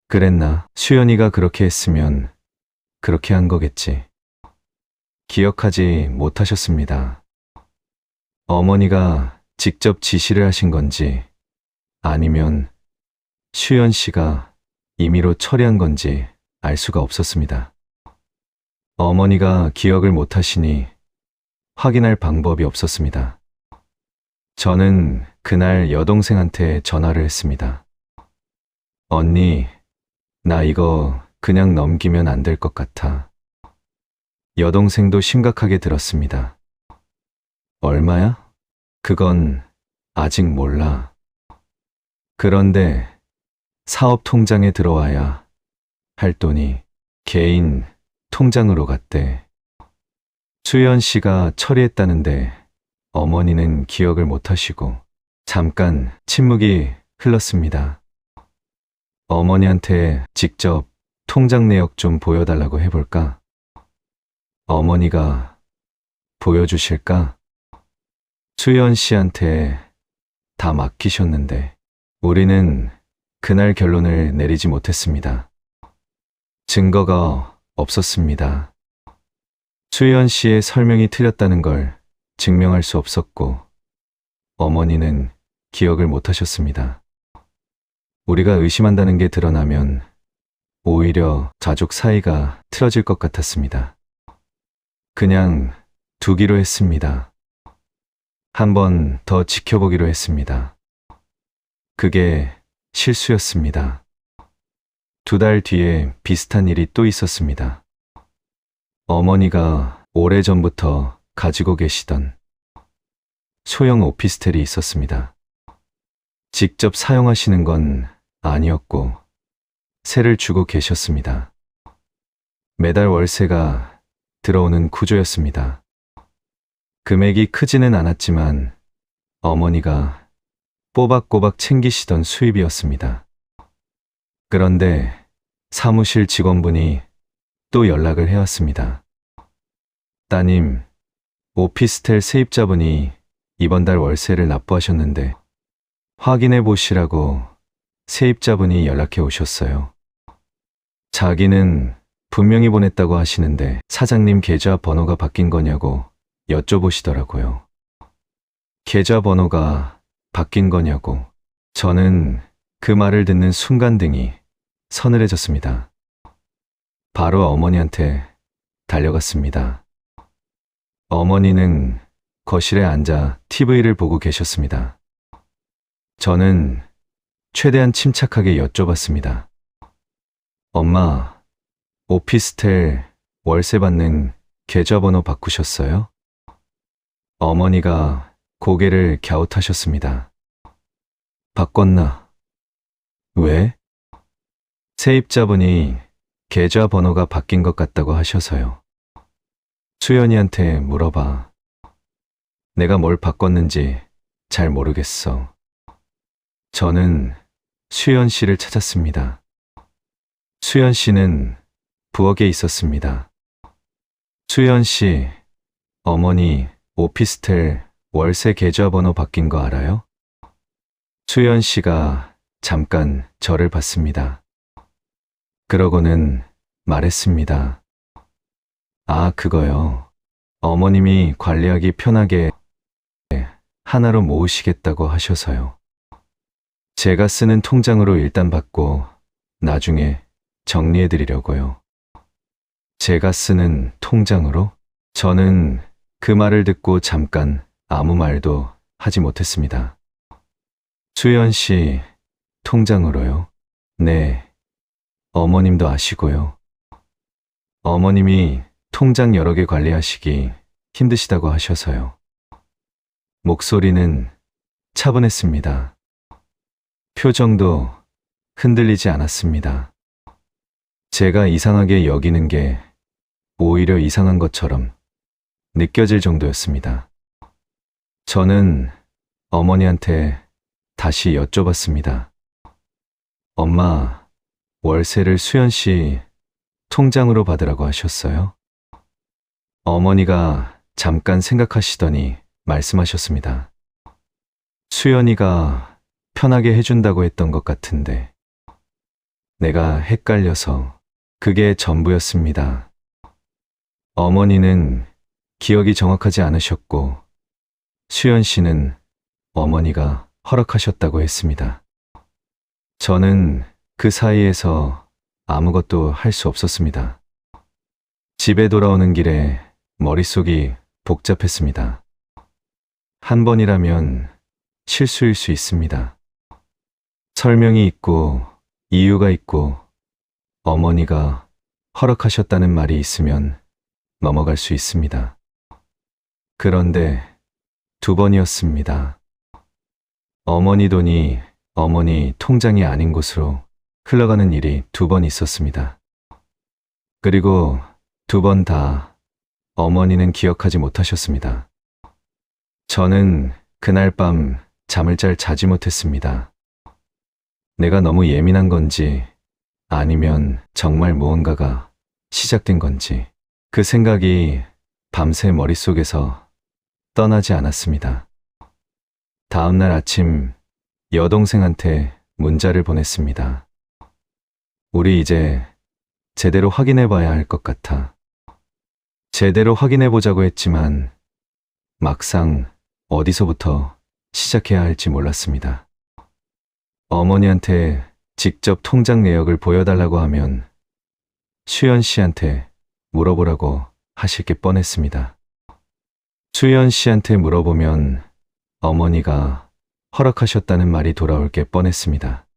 그랬나? 수연이가 그렇게 했으면 그렇게 한 거겠지. 기억하지 못하셨습니다. 어머니가 직접 지시를 하신 건지 아니면 수연 씨가 임의로 처리한 건지 알 수가 없었습니다. 어머니가 기억을 못하시니 확인할 방법이 없었습니다. 저는 그날 여동생한테 전화를 했습니다. 언니, 나 이거 그냥 넘기면 안 될 것 같아. 여동생도 심각하게 들었습니다. 얼마야? 그건 아직 몰라. 그런데 사업 통장에 들어와야 할 돈이 개인 통장으로 갔대. 수연 씨가 처리했다는데 어머니는 기억을 못 하시고 잠깐 침묵이 흘렀습니다. 어머니한테 직접 통장 내역 좀 보여달라고 해볼까? 어머니가 보여주실까? 수연 씨한테 다 맡기셨는데 우리는 그날 결론을 내리지 못했습니다. 증거가 없었습니다. 수연 씨의 설명이 틀렸다는 걸 증명할 수 없었고 어머니는 기억을 못하셨습니다. 우리가 의심한다는 게 드러나면 오히려 가족 사이가 틀어질 것 같았습니다. 그냥 두기로 했습니다. 한 번 더 지켜보기로 했습니다. 그게 실수였습니다. 2달 뒤에 비슷한 일이 또 있었습니다. 어머니가 오래전부터 가지고 계시던 소형 오피스텔이 있었습니다. 직접 사용하시는 건 아니었고 세를 주고 계셨습니다. 매달 월세가 들어오는 구조였습니다. 금액이 크지는 않았지만 어머니가 꼬박꼬박 챙기시던 수입이었습니다. 그런데 사무실 직원분이 또 연락을 해왔습니다. 따님, 오피스텔 세입자분이 이번 달 월세를 납부하셨는데 확인해 보시라고 세입자분이 연락해 오셨어요. 자기는 분명히 보냈다고 하시는데 사장님 계좌 번호가 바뀐 거냐고 여쭤보시더라고요. 계좌 번호가 바뀐 거냐고. 저는 그 말을 듣는 순간 등이 서늘해졌습니다. 바로 어머니한테 달려갔습니다. 어머니는 거실에 앉아 TV를 보고 계셨습니다. 저는 최대한 침착하게 여쭤봤습니다. 엄마, 오피스텔 월세 받는 계좌번호 바꾸셨어요? 어머니가 고개를 갸웃하셨습니다. 바꿨나? 왜? 세입자분이 계좌번호가 바뀐 것 같다고 하셔서요. 수연이한테 물어봐. 내가 뭘 바꿨는지 잘 모르겠어. 저는 수연 씨를 찾았습니다. 수연 씨는 부엌에 있었습니다. 수연 씨, 어머니 오피스텔 월세 계좌번호 바뀐 거 알아요? 수연 씨가 잠깐 저를 봤습니다. 그러고는 말했습니다. 아, 그거요. 어머님이 관리하기 편하게 하나로 모으시겠다고 하셔서요. 제가 쓰는 통장으로 일단 받고 나중에 정리해 드리려고요. 제가 쓰는 통장으로? 저는 그 말을 듣고 잠깐 아무 말도 하지 못했습니다. 수연 씨 통장으로요? 네. 어머님도 아시고요. 어머님이 통장 여러 개 관리하시기 힘드시다고 하셔서요. 목소리는 차분했습니다. 표정도 흔들리지 않았습니다. 제가 이상하게 여기는 게 오히려 이상한 것처럼 느껴질 정도였습니다. 저는 어머니한테 다시 여쭤봤습니다. 엄마, 월세를 수연 씨 통장으로 받으라고 하셨어요? 어머니가 잠깐 생각하시더니 말씀하셨습니다. 수연이가 편하게 해준다고 했던 것 같은데 내가 헷갈려서 그게 전부였습니다. 어머니는 기억이 정확하지 않으셨고 수연 씨는 어머니가 허락하셨다고 했습니다. 저는 그 사이에서 아무것도 할 수 없었습니다. 집에 돌아오는 길에 머릿속이 복잡했습니다. 한 번이라면 실수일 수 있습니다. 설명이 있고 이유가 있고 어머니가 허락하셨다는 말이 있으면 넘어갈 수 있습니다. 그런데 2번이었습니다. 어머니 돈이 어머니 통장이 아닌 곳으로 흘러가는 일이 2번 있었습니다. 그리고 2번 다 어머니는 기억하지 못하셨습니다. 저는 그날 밤 잠을 잘 자지 못했습니다. 내가 너무 예민한 건지 아니면 정말 무언가가 시작된 건지 그 생각이 밤새 머릿속에서 떠나지 않았습니다. 다음 날 아침 여동생한테 문자를 보냈습니다. 우리 이제 제대로 확인해 봐야 할 것 같아. 제대로 확인해 보자고 했지만 막상 어디서부터 시작해야 할지 몰랐습니다. 어머니한테 직접 통장 내역을 보여달라고 하면 수연 씨한테 물어보라고 하실 게 뻔했습니다. 수연 씨한테 물어보면 어머니가 허락하셨다는 말이 돌아올 게 뻔했습니다.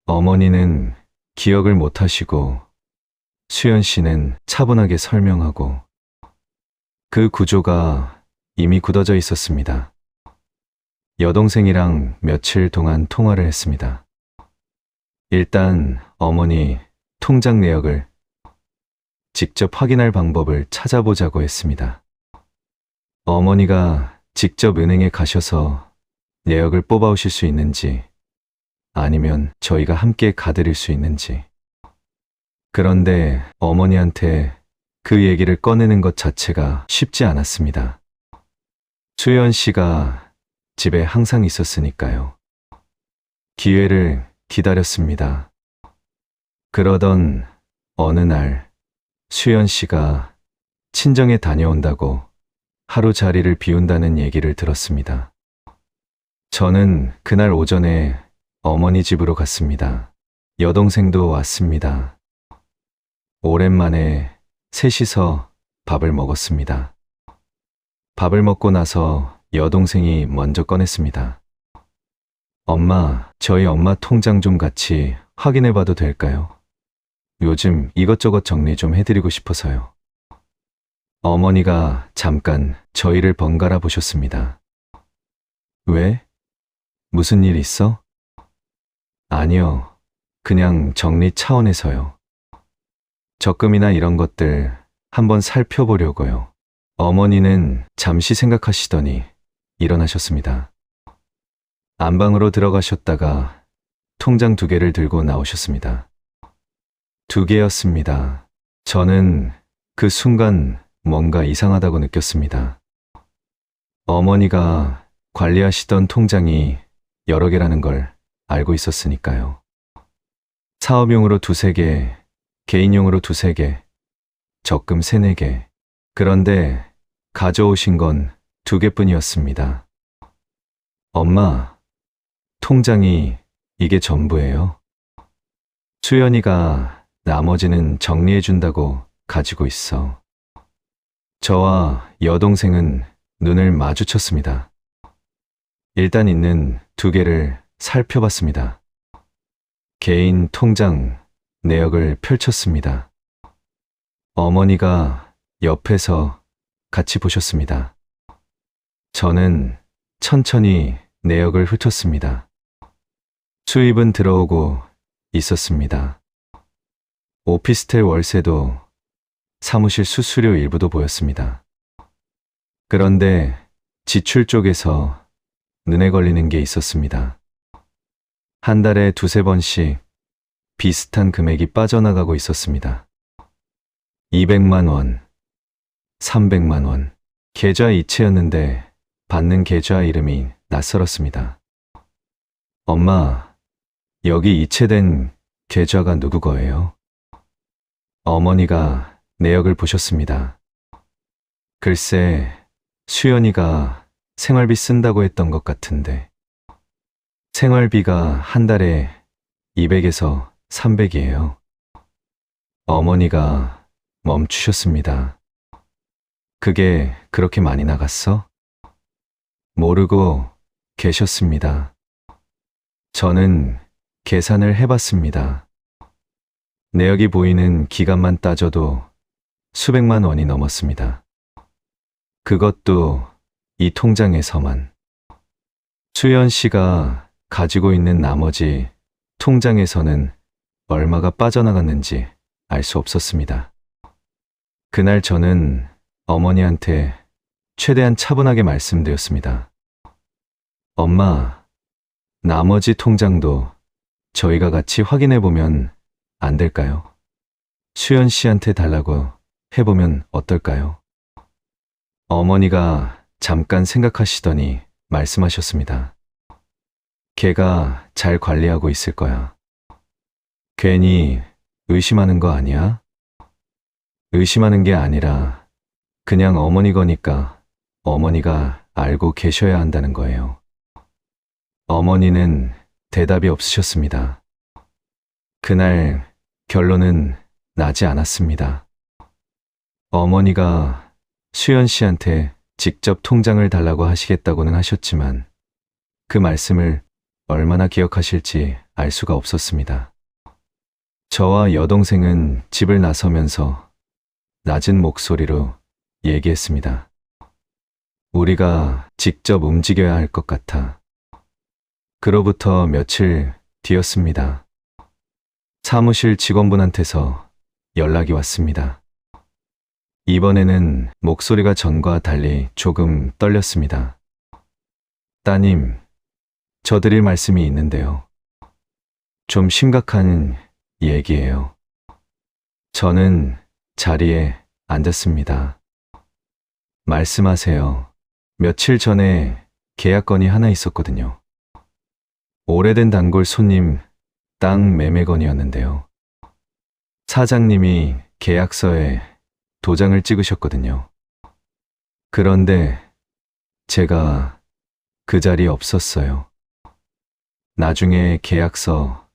어머니는 기억을 못 하시고 수연 씨는 차분하게 설명하고 그 구조가 이미 굳어져 있었습니다. 여동생이랑 며칠 동안 통화를 했습니다. 일단 어머니 통장 내역을 직접 확인할 방법을 찾아보자고 했습니다. 어머니가 직접 은행에 가셔서 내역을 뽑아오실 수 있는지 아니면 저희가 함께 가드릴 수 있는지. 그런데 어머니한테 그 얘기를 꺼내는 것 자체가 쉽지 않았습니다. 수연 씨가 집에 항상 있었으니까요. 기회를 기다렸습니다. 그러던 어느 날 수연 씨가 친정에 다녀온다고 하루 자리를 비운다는 얘기를 들었습니다. 저는 그날 오전에 어머니 집으로 갔습니다. 여동생도 왔습니다. 오랜만에 셋이서 밥을 먹었습니다. 밥을 먹고 나서 여동생이 먼저 꺼냈습니다. 엄마, 저희 엄마 통장 좀 같이 확인해 봐도 될까요? 요즘 이것저것 정리 좀 해드리고 싶어서요. 어머니가 잠깐 저희를 번갈아 보셨습니다. 왜? 무슨 일 있어? 아니요, 그냥 정리 차원에서요. 적금이나 이런 것들 한번 살펴보려고요. 어머니는 잠시 생각하시더니 일어나셨습니다. 안방으로 들어가셨다가 통장 2개를 들고 나오셨습니다. 2개였습니다. 저는 그 순간 뭔가 이상하다고 느꼈습니다. 어머니가 관리하시던 통장이 여러 개라는 걸 알고 있었으니까요. 사업용으로 2~3개, 개인용으로 2~3개, 적금 3~4개. 그런데 가져오신 건 2개뿐이었습니다. 엄마, 통장이 이게 전부예요? 수연이가 나머지는 정리해준다고 가지고 있어. 저와 여동생은 눈을 마주쳤습니다. 일단 있는 2개를 살펴봤습니다. 개인 통장 내역을 펼쳤습니다. 어머니가 옆에서 같이 보셨습니다. 저는 천천히 내역을 훑었습니다. 수입은 들어오고 있었습니다. 오피스텔 월세도 사무실 수수료 일부도 보였습니다. 그런데 지출 쪽에서 눈에 걸리는 게 있었습니다. 한 달에 2~3번씩 비슷한 금액이 빠져나가고 있었습니다. 200만 원, 300만 원. 계좌 이체였는데 받는 계좌 이름이 낯설었습니다. 엄마, 여기 이체된 계좌가 누구 거예요? 어머니가 내역을 보셨습니다. 글쎄, 수연이가 생활비 쓴다고 했던 것 같은데. 생활비가 한 달에 200에서 300이에요. 어머니가 멈추셨습니다. 그게 그렇게 많이 나갔어? 모르고 계셨습니다. 저는 계산을 해봤습니다. 내역이 보이는 기간만 따져도 수백만 원이 넘었습니다. 그것도 이 통장에서만. 수연 씨가 가지고 있는 나머지 통장에서는 얼마가 빠져나갔는지 알 수 없었습니다. 그날 저는 어머니한테 최대한 차분하게 말씀드렸습니다. 엄마, 나머지 통장도 저희가 같이 확인해 보면 안 될까요? 수연 씨한테 달라고 해보면 어떨까요? 어머니가 잠깐 생각하시더니 말씀하셨습니다. 걔가 잘 관리하고 있을 거야. 괜히 의심하는 거 아니야? 의심하는 게 아니라 그냥 어머니 거니까 어머니가 알고 계셔야 한다는 거예요. 어머니는 대답이 없으셨습니다. 그날 결론은 나지 않았습니다. 어머니가 수연 씨한테 직접 통장을 달라고 하시겠다고는 하셨지만 그 말씀을 얼마나 기억하실지 알 수가 없었습니다. 저와 여동생은 집을 나서면서 낮은 목소리로 얘기했습니다. 우리가 직접 움직여야 할 것 같아. 그로부터 며칠 뒤였습니다. 사무실 직원분한테서 연락이 왔습니다. 이번에는 목소리가 전과 달리 조금 떨렸습니다. 따님, 저 드릴 말씀이 있는데요. 좀 심각한 얘기예요. 저는 자리에 앉았습니다. 말씀하세요. 며칠 전에 계약 건이 하나 있었거든요. 오래된 단골 손님 땅 매매 건이었는데요. 사장님이 계약서에 도장을 찍으셨거든요. 그런데 제가 그 자리에 없었어요. 나중에 계약서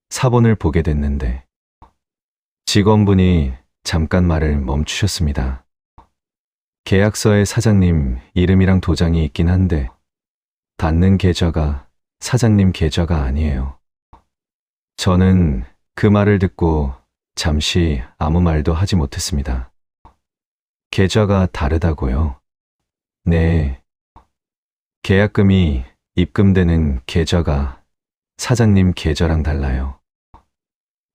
사본을 보게 됐는데 직원분이 잠깐 말을 멈추셨습니다. 계약서에 사장님 이름이랑 도장이 있긴 한데 받는 계좌가 사장님 계좌가 아니에요. 저는 그 말을 듣고 잠시 아무 말도 하지 못했습니다. 계좌가 다르다고요? 네. 계약금이 입금되는 계좌가 사장님 계좌랑 달라요.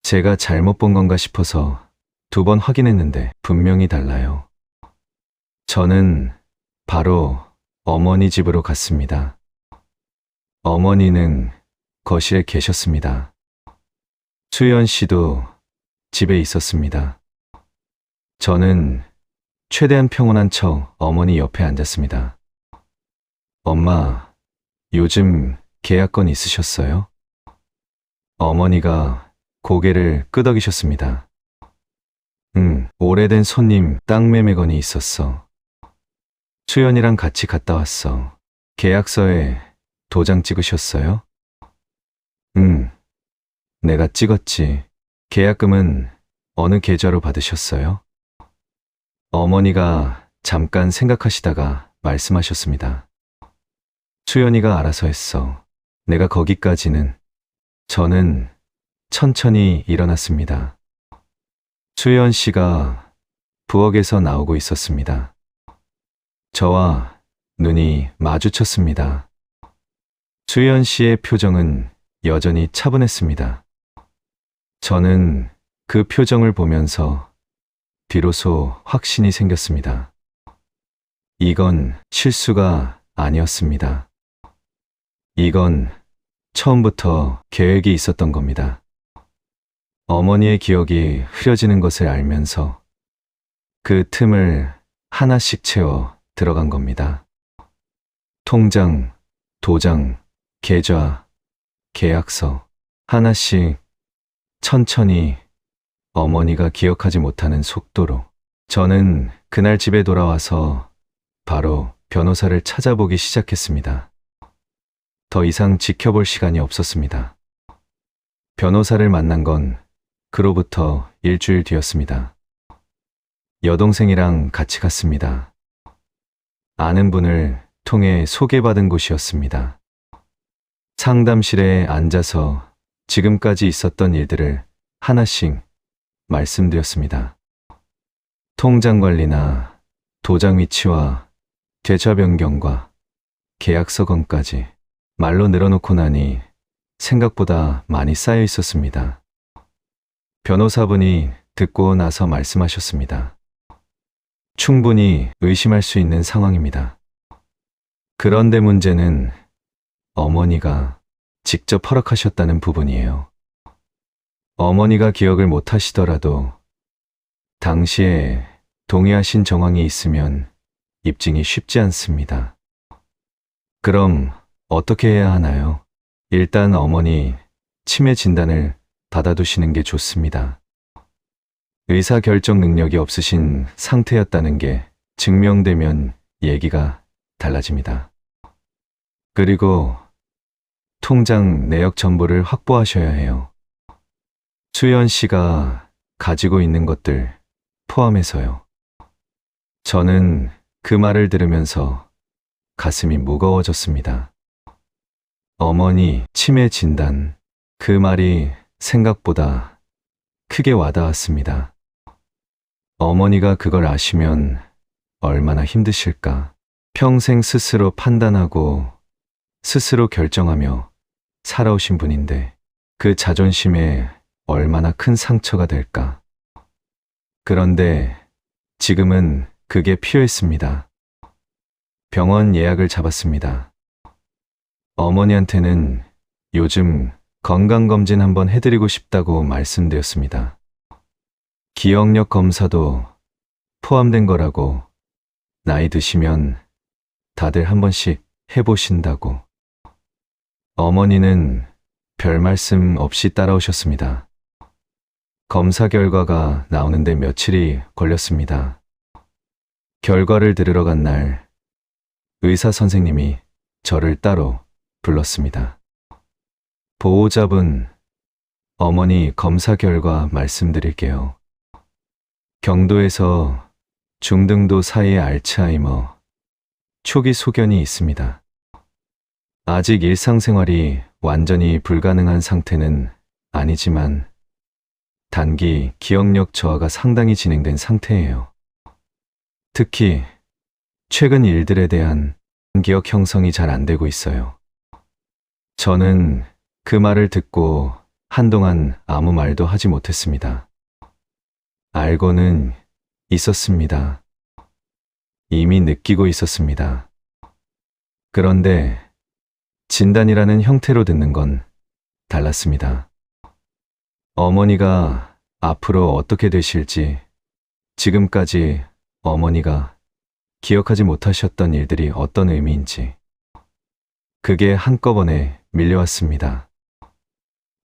제가 잘못 본 건가 싶어서 2번 확인했는데 분명히 달라요. 저는 바로 어머니 집으로 갔습니다. 어머니는 거실에 계셨습니다. 수연 씨도 집에 있었습니다. 저는 최대한 평온한 척 어머니 옆에 앉았습니다. 엄마, 요즘 계약건 있으셨어요? 어머니가 고개를 끄덕이셨습니다. 오래된 손님 땅 매매건이 있었어. 수연이랑 같이 갔다 왔어. 계약서에 도장 찍으셨어요? 내가 찍었지. 계약금은 어느 계좌로 받으셨어요? 어머니가 잠깐 생각하시다가 말씀하셨습니다. 수연이가 알아서 했어. 내가 거기까지는. 저는 천천히 일어났습니다. 수연 씨가 부엌에서 나오고 있었습니다. 저와 눈이 마주쳤습니다. 수연 씨의 표정은 여전히 차분했습니다. 저는 그 표정을 보면서 비로소 확신이 생겼습니다. 이건 실수가 아니었습니다. 이건 처음부터 계획이 있었던 겁니다. 어머니의 기억이 흐려지는 것을 알면서 그 틈을 하나씩 채워 들어간 겁니다. 통장, 도장, 계좌, 계약서, 하나씩 천천히 어머니가 기억하지 못하는 속도로. 저는 그날 집에 돌아와서 바로 변호사를 찾아보기 시작했습니다. 더 이상 지켜볼 시간이 없었습니다. 변호사를 만난 건 그로부터 일주일 뒤였습니다. 여동생이랑 같이 갔습니다. 아는 분을 통해 소개받은 곳이었습니다. 상담실에 앉아서 지금까지 있었던 일들을 하나씩 말씀드렸습니다. 통장 관리나 도장 위치와 계좌 변경과 계약서 건까지 말로 늘어놓고 나니 생각보다 많이 쌓여 있었습니다. 변호사분이 듣고 나서 말씀하셨습니다. 충분히 의심할 수 있는 상황입니다. 그런데 문제는 어머니가 직접 허락하셨다는 부분이에요. 어머니가 기억을 못 하시더라도 당시에 동의하신 정황이 있으면 입증이 쉽지 않습니다. 그럼 어떻게 해야 하나요? 일단 어머니 치매 진단을 받아두시는 게 좋습니다. 의사 결정 능력이 없으신 상태였다는 게 증명되면 얘기가 달라집니다. 그리고 통장 내역 정보를 확보하셔야 해요. 수연 씨가 가지고 있는 것들 포함해서요. 저는 그 말을 들으면서 가슴이 무거워졌습니다. 어머니 치매 진단, 그 말이 생각보다 크게 와닿았습니다. 어머니가 그걸 아시면 얼마나 힘드실까. 평생 스스로 판단하고 스스로 결정하며 살아오신 분인데 그 자존심에 얼마나 큰 상처가 될까. 그런데 지금은 그게 필요했습니다. 병원 예약을 잡았습니다. 어머니한테는 요즘 건강검진 한번 해드리고 싶다고 말씀드렸습니다. 기억력 검사도 포함된 거라고, 나이 드시면 다들 한 번씩 해보신다고. 어머니는 별 말씀 없이 따라오셨습니다. 검사 결과가 나오는데 며칠이 걸렸습니다. 결과를 들으러 간 날, 의사 선생님이 저를 따로 불렀습니다. 보호자분, 어머니 검사 결과 말씀드릴게요. 경도에서 중등도 사이의 알츠하이머, 초기 소견이 있습니다. 아직 일상생활이 완전히 불가능한 상태는 아니지만 단기 기억력 저하가 상당히 진행된 상태예요. 특히 최근 일들에 대한 기억 형성이 잘 안 되고 있어요. 저는 그 말을 듣고 한동안 아무 말도 하지 못했습니다. 알고는 있었습니다. 이미 느끼고 있었습니다. 그런데 진단이라는 형태로 듣는 건 달랐습니다. 어머니가 앞으로 어떻게 되실지, 지금까지 어머니가 기억하지 못하셨던 일들이 어떤 의미인지, 그게 한꺼번에 밀려왔습니다.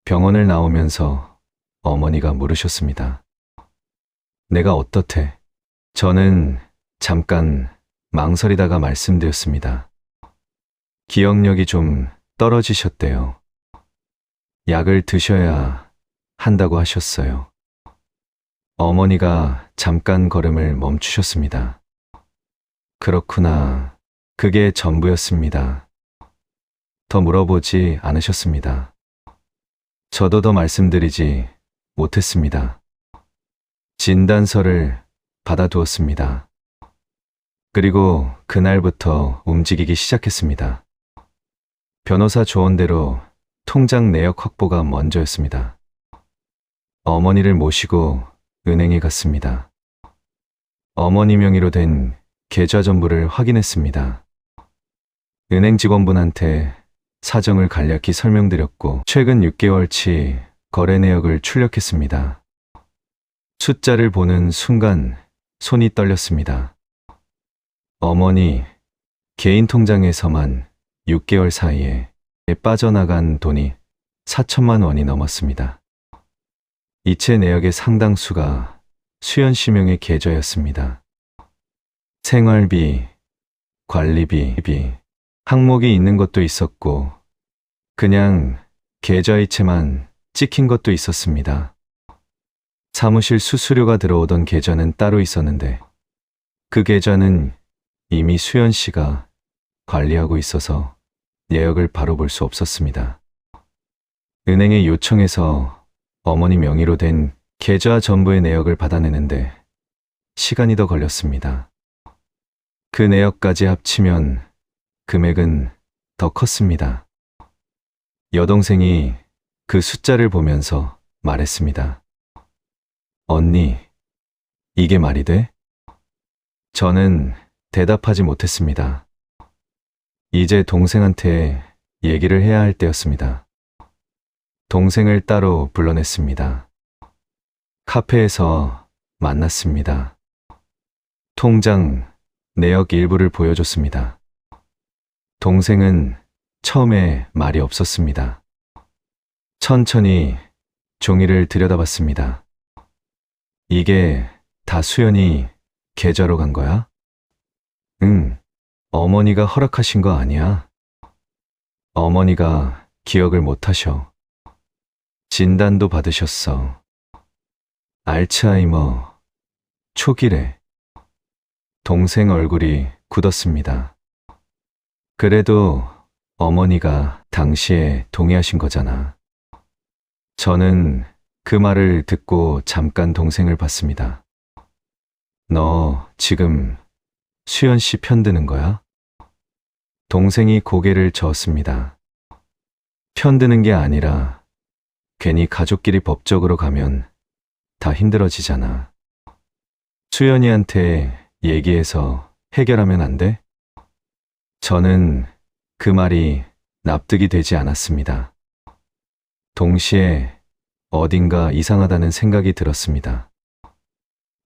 병원을 나오면서 어머니가 물으셨습니다. 내가 어떻대? 저는 잠깐 망설이다가 말씀드렸습니다. 기억력이 좀 떨어지셨대요. 약을 드셔야 한다고 하셨어요. 어머니가 잠깐 걸음을 멈추셨습니다. 그렇구나. 그게 전부였습니다. 더 물어보지 않으셨습니다. 저도 더 말씀드리지 못했습니다. 진단서를 받아두었습니다. 그리고 그날부터 움직이기 시작했습니다. 변호사 조언대로 통장 내역 확보가 먼저였습니다. 어머니를 모시고 은행에 갔습니다. 어머니 명의로 된 계좌 전부를 확인했습니다. 은행 직원분한테 사정을 간략히 설명드렸고 최근 6개월치 거래 내역을 출력했습니다. 숫자를 보는 순간 손이 떨렸습니다. 어머니 개인 통장에서만 6개월 사이에 빠져나간 돈이 4천만 원이 넘었습니다. 이체 내역의 상당수가 수연 씨 명의 계좌였습니다. 생활비, 관리비, 항목이 있는 것도 있었고 그냥 계좌이체만 찍힌 것도 있었습니다. 사무실 수수료가 들어오던 계좌는 따로 있었는데 그 계좌는 이미 수연 씨가 관리하고 있어서 내역을 바로 볼 수 없었습니다. 은행에 요청해서 어머니 명의로 된 계좌 전부의 내역을 받아내는데 시간이 더 걸렸습니다. 그 내역까지 합치면 금액은 더 컸습니다. 여동생이 그 숫자를 보면서 말했습니다. 언니, 이게 말이 돼? 저는 대답하지 못했습니다. 이제 동생한테 얘기를 해야 할 때였습니다. 동생을 따로 불러냈습니다. 카페에서 만났습니다. 통장 내역 일부를 보여줬습니다. 동생은 처음에 말이 없었습니다. 천천히 종이를 들여다봤습니다. 이게 다 수연이 계좌로 간 거야? 응, 어머니가 허락하신 거 아니야. 어머니가 기억을 못 하셔. 진단도 받으셨어. 알츠하이머 초기래. 동생 얼굴이 굳었습니다. 그래도 어머니가 당시에 동의하신 거잖아. 저는 그 말을 듣고 잠깐 동생을 봤습니다. 너 지금 수연 씨 편드는 거야? 동생이 고개를 저었습니다. 편드는 게 아니라 괜히 가족끼리 법적으로 가면 다 힘들어지잖아. 수연이한테 얘기해서 해결하면 안 돼? 저는 그 말이 납득이 되지 않았습니다. 동시에 어딘가 이상하다는 생각이 들었습니다.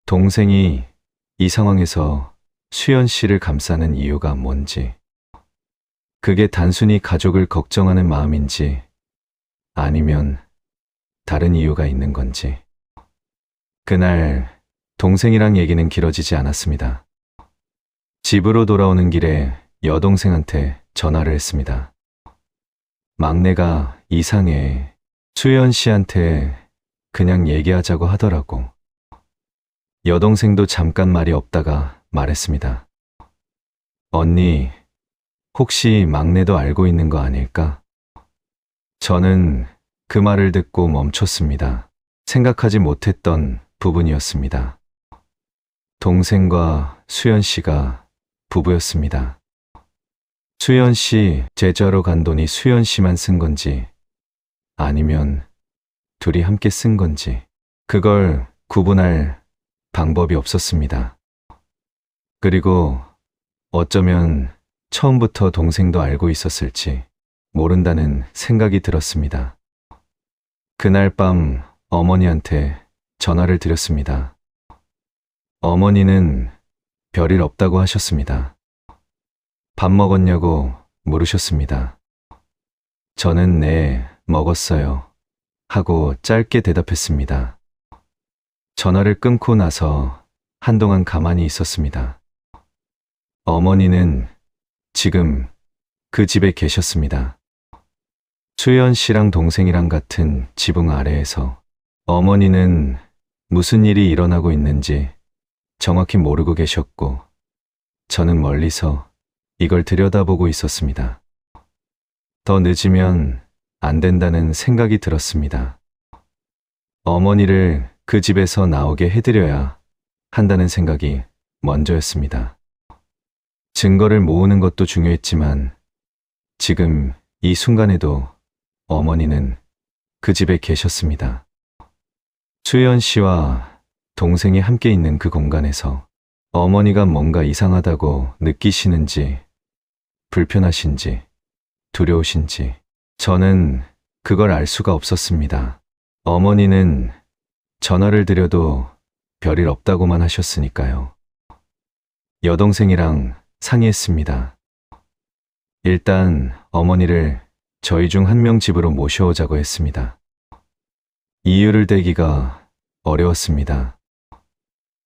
동생이 이 상황에서 수연 씨를 감싸는 이유가 뭔지, 그게 단순히 가족을 걱정하는 마음인지 아니면 다른 이유가 있는 건지. 그날 동생이랑 얘기는 길어지지 않았습니다. 집으로 돌아오는 길에 여동생한테 전화를 했습니다. 막내가 이상해. 수연 씨한테 그냥 얘기하자고 하더라고. 여동생도 잠깐 말이 없다가 말했습니다. 언니, 혹시 막내도 알고 있는 거 아닐까? 저는 그 말을 듣고 멈췄습니다. 생각하지 못했던 부분이었습니다. 동생과 수연 씨가 부부였습니다. 수연 씨 제자로 간 돈이 수연 씨만 쓴 건지 아니면 둘이 함께 쓴 건지 그걸 구분할 방법이 없었습니다. 그리고 어쩌면 처음부터 동생도 알고 있었을지 모른다는 생각이 들었습니다. 그날 밤 어머니한테 전화를 드렸습니다. 어머니는 별일 없다고 하셨습니다. 밥 먹었냐고 물으셨습니다. 저는 네, 먹었어요 하고 짧게 대답했습니다. 전화를 끊고 나서 한동안 가만히 있었습니다. 어머니는 지금 그 집에 계셨습니다. 수연 씨랑 동생이랑 같은 지붕 아래에서 어머니는 무슨 일이 일어나고 있는지 정확히 모르고 계셨고 저는 멀리서 이걸 들여다보고 있었습니다. 더 늦으면 안 된다는 생각이 들었습니다. 어머니를 그 집에서 나오게 해드려야 한다는 생각이 먼저였습니다. 증거를 모으는 것도 중요했지만 지금 이 순간에도 어머니는 그 집에 계셨습니다. 수연 씨와 동생이 함께 있는 그 공간에서 어머니가 뭔가 이상하다고 느끼시는지 불편하신지 두려우신지 저는 그걸 알 수가 없었습니다. 어머니는 전화를 드려도 별일 없다고만 하셨으니까요. 여동생이랑 상의했습니다. 일단 어머니를 저희 중 한 명 집으로 모셔오자고 했습니다. 이유를 대기가 어려웠습니다.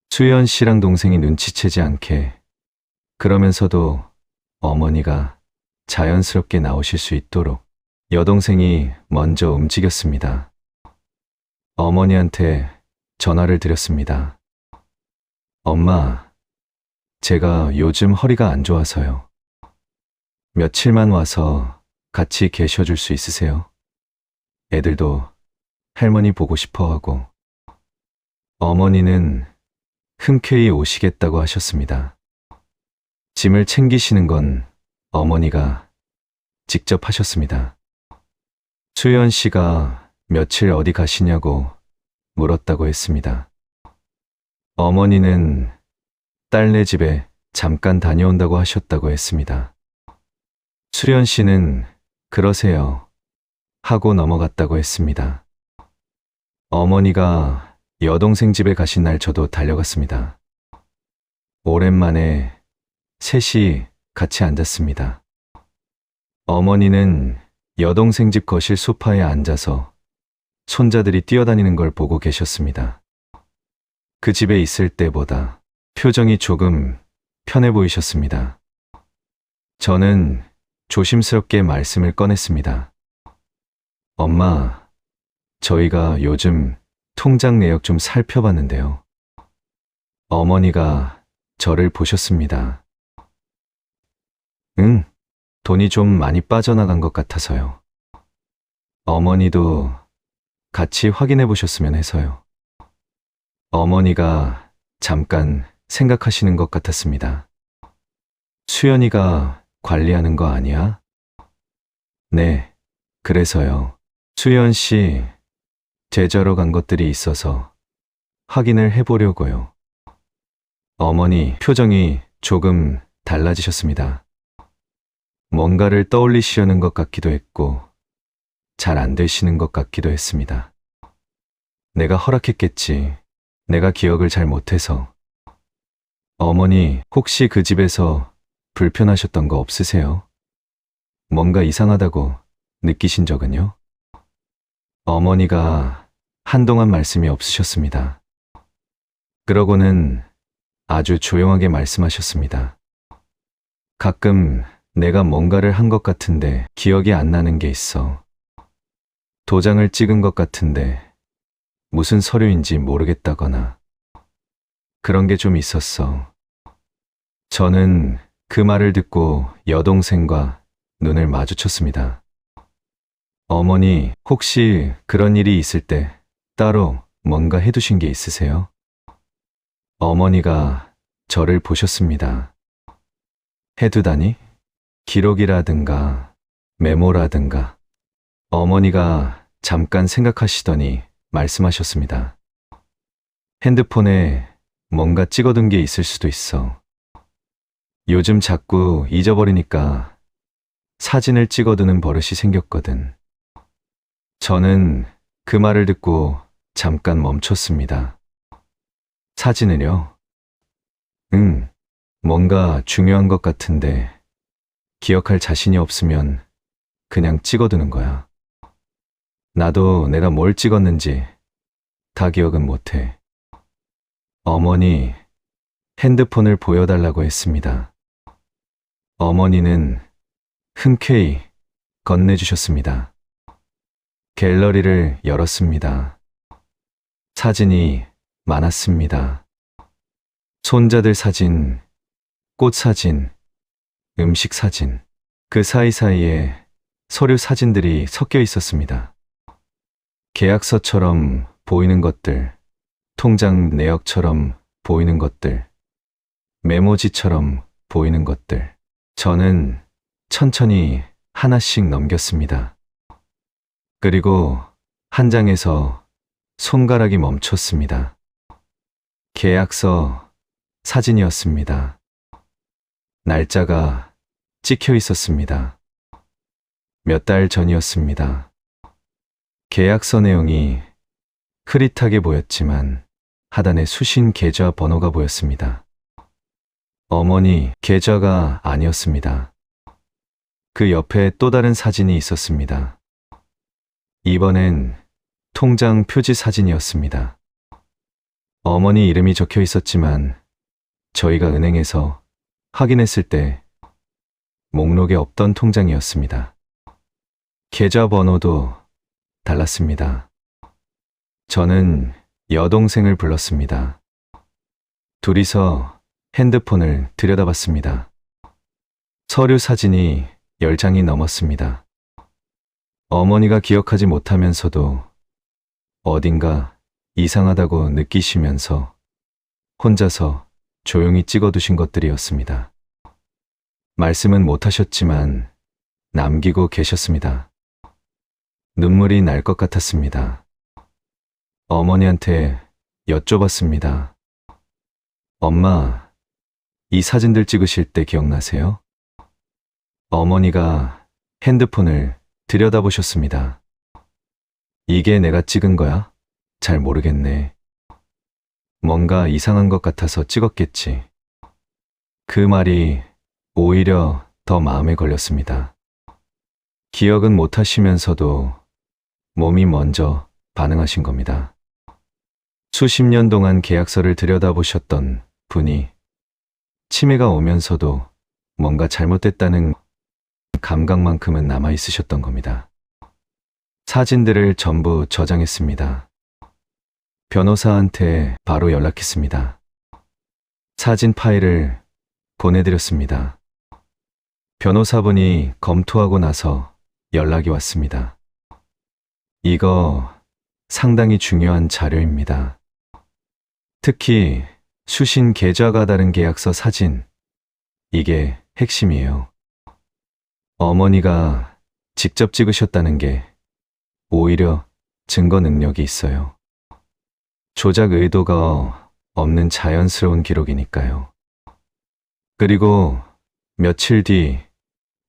수연 씨랑 동생이 눈치채지 않게 그러면서도 어머니가 자연스럽게 나오실 수 있도록 여동생이 먼저 움직였습니다. 어머니한테 전화를 드렸습니다. 엄마, 제가 요즘 허리가 안 좋아서요. 며칠만 와서 같이 계셔줄 수 있으세요? 애들도 할머니 보고 싶어 하고. 어머니는 흔쾌히 오시겠다고 하셨습니다. 짐을 챙기시는 건 어머니가 직접 하셨습니다. 수연 씨가 며칠 어디 가시냐고 물었다고 했습니다. 어머니는 딸네 집에 잠깐 다녀온다고 하셨다고 했습니다. 수연 씨는 그러세요 하고 넘어갔다고 했습니다. 어머니가 여동생 집에 가신 날 저도 달려갔습니다. 오랜만에 셋이 같이 앉았습니다. 어머니는 여동생 집 거실 소파에 앉아서 손자들이 뛰어다니는 걸 보고 계셨습니다. 그 집에 있을 때보다 표정이 조금 편해 보이셨습니다. 저는 조심스럽게 말씀을 꺼냈습니다. 엄마, 저희가 요즘 통장 내역 좀 살펴봤는데요. 어머니가 저를 보셨습니다. 응, 돈이 좀 많이 빠져나간 것 같아서요. 어머니도 같이 확인해 보셨으면 해서요. 어머니가 잠깐 생각하시는 것 같았습니다. 수연이가 관리하는 거 아니야? 네, 그래서요. 수연 씨, 제자로 간 것들이 있어서 확인을 해보려고요. 어머니 표정이 조금 달라지셨습니다. 뭔가를 떠올리시려는 것 같기도 했고, 잘 안 되시는 것 같기도 했습니다. 내가 허락했겠지. 내가 기억을 잘 못해서. 어머니, 혹시 그 집에서 불편하셨던 거 없으세요? 뭔가 이상하다고 느끼신 적은요? 어머니가 한동안 말씀이 없으셨습니다. 그러고는 아주 조용하게 말씀하셨습니다. 가끔 내가 뭔가를 한 것 같은데 기억이 안 나는 게 있어. 도장을 찍은 것 같은데 무슨 서류인지 모르겠다거나 그런 게 좀 있었어. 저는 그 말을 듣고 여동생과 눈을 마주쳤습니다. 어머니, 혹시 그런 일이 있을 때 따로 뭔가 해두신 게 있으세요? 어머니가 저를 보셨습니다. 해두다니? 기록이라든가 메모라든가. 어머니가 잠깐 생각하시더니 말씀하셨습니다. 핸드폰에 뭔가 찍어둔 게 있을 수도 있어. 요즘 자꾸 잊어버리니까 사진을 찍어두는 버릇이 생겼거든. 저는 그 말을 듣고 잠깐 멈췄습니다. 사진을요? 응, 뭔가 중요한 것 같은데 기억할 자신이 없으면 그냥 찍어두는 거야. 나도 내가 뭘 찍었는지 다 기억은 못해. 어머니, 핸드폰을 보여달라고 했습니다. 어머니는 흔쾌히 건네주셨습니다. 갤러리를 열었습니다. 사진이 많았습니다. 손자들 사진, 꽃 사진, 음식 사진, 그 사이사이에 서류 사진들이 섞여 있었습니다. 계약서처럼 보이는 것들, 통장 내역처럼 보이는 것들, 메모지처럼 보이는 것들. 저는 천천히 하나씩 넘겼습니다. 그리고 한 장에서 손가락이 멈췄습니다. 계약서 사진이었습니다. 날짜가 찍혀 있었습니다. 몇 달 전이었습니다. 계약서 내용이 흐릿하게 보였지만 하단에 수신 계좌 번호가 보였습니다. 어머니 계좌가 아니었습니다. 그 옆에 또 다른 사진이 있었습니다. 이번엔 통장 표지 사진이었습니다. 어머니 이름이 적혀 있었지만 저희가 은행에서 확인했을 때 목록에 없던 통장이었습니다. 계좌 번호도 달랐습니다. 저는 여동생을 불렀습니다. 둘이서 핸드폰을 들여다봤습니다. 서류 사진이 10장이 넘었습니다. 어머니가 기억하지 못하면서도 어딘가 이상하다고 느끼시면서 혼자서 조용히 찍어두신 것들이었습니다. 말씀은 못하셨지만 남기고 계셨습니다. 눈물이 날 것 같았습니다. 어머니한테 여쭤봤습니다. 엄마, 이 사진들 찍으실 때 기억나세요? 어머니가 핸드폰을 들여다보셨습니다. 이게 내가 찍은 거야? 잘 모르겠네. 뭔가 이상한 것 같아서 찍었겠지. 그 말이 오히려 더 마음에 걸렸습니다. 기억은 못 하시면서도 몸이 먼저 반응하신 겁니다. 수십 년 동안 계약서를 들여다보셨던 분이 치매가 오면서도 뭔가 잘못됐다는 감각만큼은 남아 있으셨던 겁니다. 사진들을 전부 저장했습니다. 변호사한테 바로 연락했습니다. 사진 파일을 보내드렸습니다. 변호사분이 검토하고 나서 연락이 왔습니다. 이거 상당히 중요한 자료입니다. 특히 수신 계좌가 다른 계약서 사진, 이게 핵심이에요. 어머니가 직접 찍으셨다는 게 오히려 증거 능력이 있어요. 조작 의도가 없는 자연스러운 기록이니까요. 그리고 며칠 뒤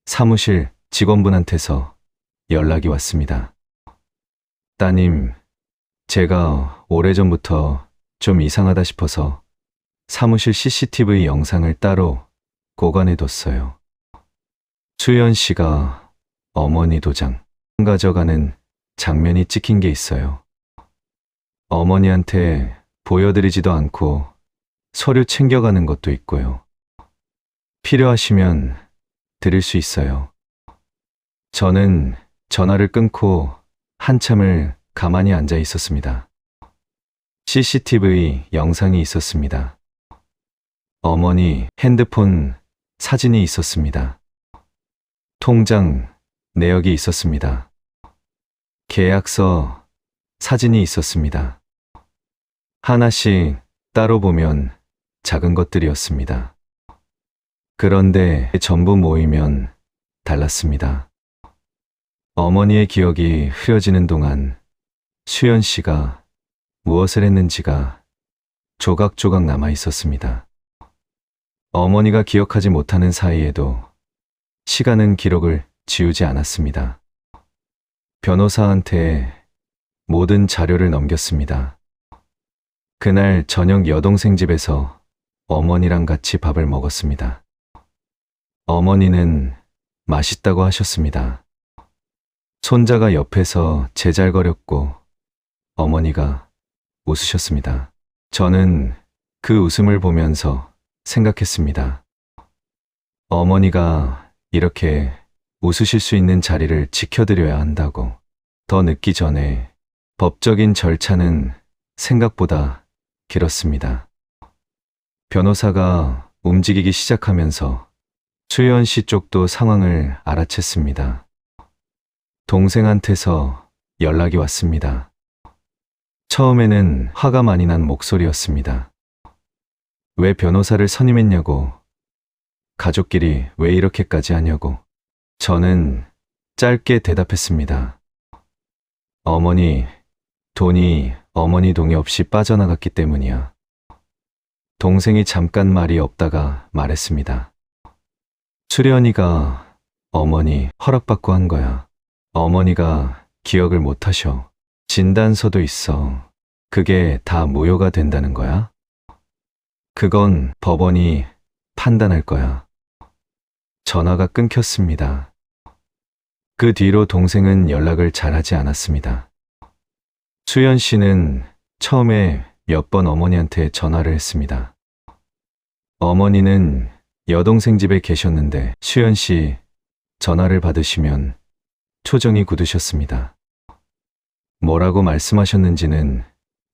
사무실 직원분한테서 연락이 왔습니다. 따님, 제가 오래전부터 좀 이상하다 싶어서 사무실 CCTV 영상을 따로 보관해뒀어요. 수연 씨가 어머니 도장 가져가는 장면이 찍힌 게 있어요. 어머니한테 보여드리지도 않고 서류 챙겨가는 것도 있고요. 필요하시면 드릴 수 있어요. 저는 전화를 끊고 한참을 가만히 앉아 있었습니다. CCTV 영상이 있었습니다. 어머니 핸드폰 사진이 있었습니다. 통장 내역이 있었습니다. 계약서 사진이 있었습니다. 하나씩 따로 보면 작은 것들이었습니다. 그런데 전부 모이면 달랐습니다. 어머니의 기억이 흐려지는 동안 수연 씨가 무엇을 했는지가 조각조각 남아 있었습니다. 어머니가 기억하지 못하는 사이에도 시간은 기록을 지우지 않았습니다. 변호사한테 모든 자료를 넘겼습니다. 그날 저녁 여동생 집에서 어머니랑 같이 밥을 먹었습니다. 어머니는 맛있다고 하셨습니다. 손자가 옆에서 제잘거렸고 어머니가 웃으셨습니다. 저는 그 웃음을 보면서 생각했습니다. 어머니가 이렇게 웃으실 수 있는 자리를 지켜드려야 한다고. 더 늦기 전에 법적인 절차는 생각보다 길었습니다. 변호사가 움직이기 시작하면서 수연 씨 쪽도 상황을 알아챘습니다. 동생한테서 연락이 왔습니다. 처음에는 화가 많이 난 목소리였습니다. 왜 변호사를 선임했냐고, 가족끼리 왜 이렇게까지 하냐고. 저는 짧게 대답했습니다. 어머니, 돈이 어머니 동의 없이 빠져나갔기 때문이야. 동생이 잠깐 말이 없다가 말했습니다. 수련이가 어머니 허락받고 한 거야. 어머니가 기억을 못 하셔. 진단서도 있어. 그게 다 무효가 된다는 거야? 그건 법원이 판단할 거야. 전화가 끊겼습니다. 그 뒤로 동생은 연락을 잘하지 않았습니다. 수연 씨는 처음에 몇 번 어머니한테 전화를 했습니다. 어머니는 여동생 집에 계셨는데 수연 씨 전화를 받으시면 표정이 굳으셨습니다. 뭐라고 말씀하셨는지는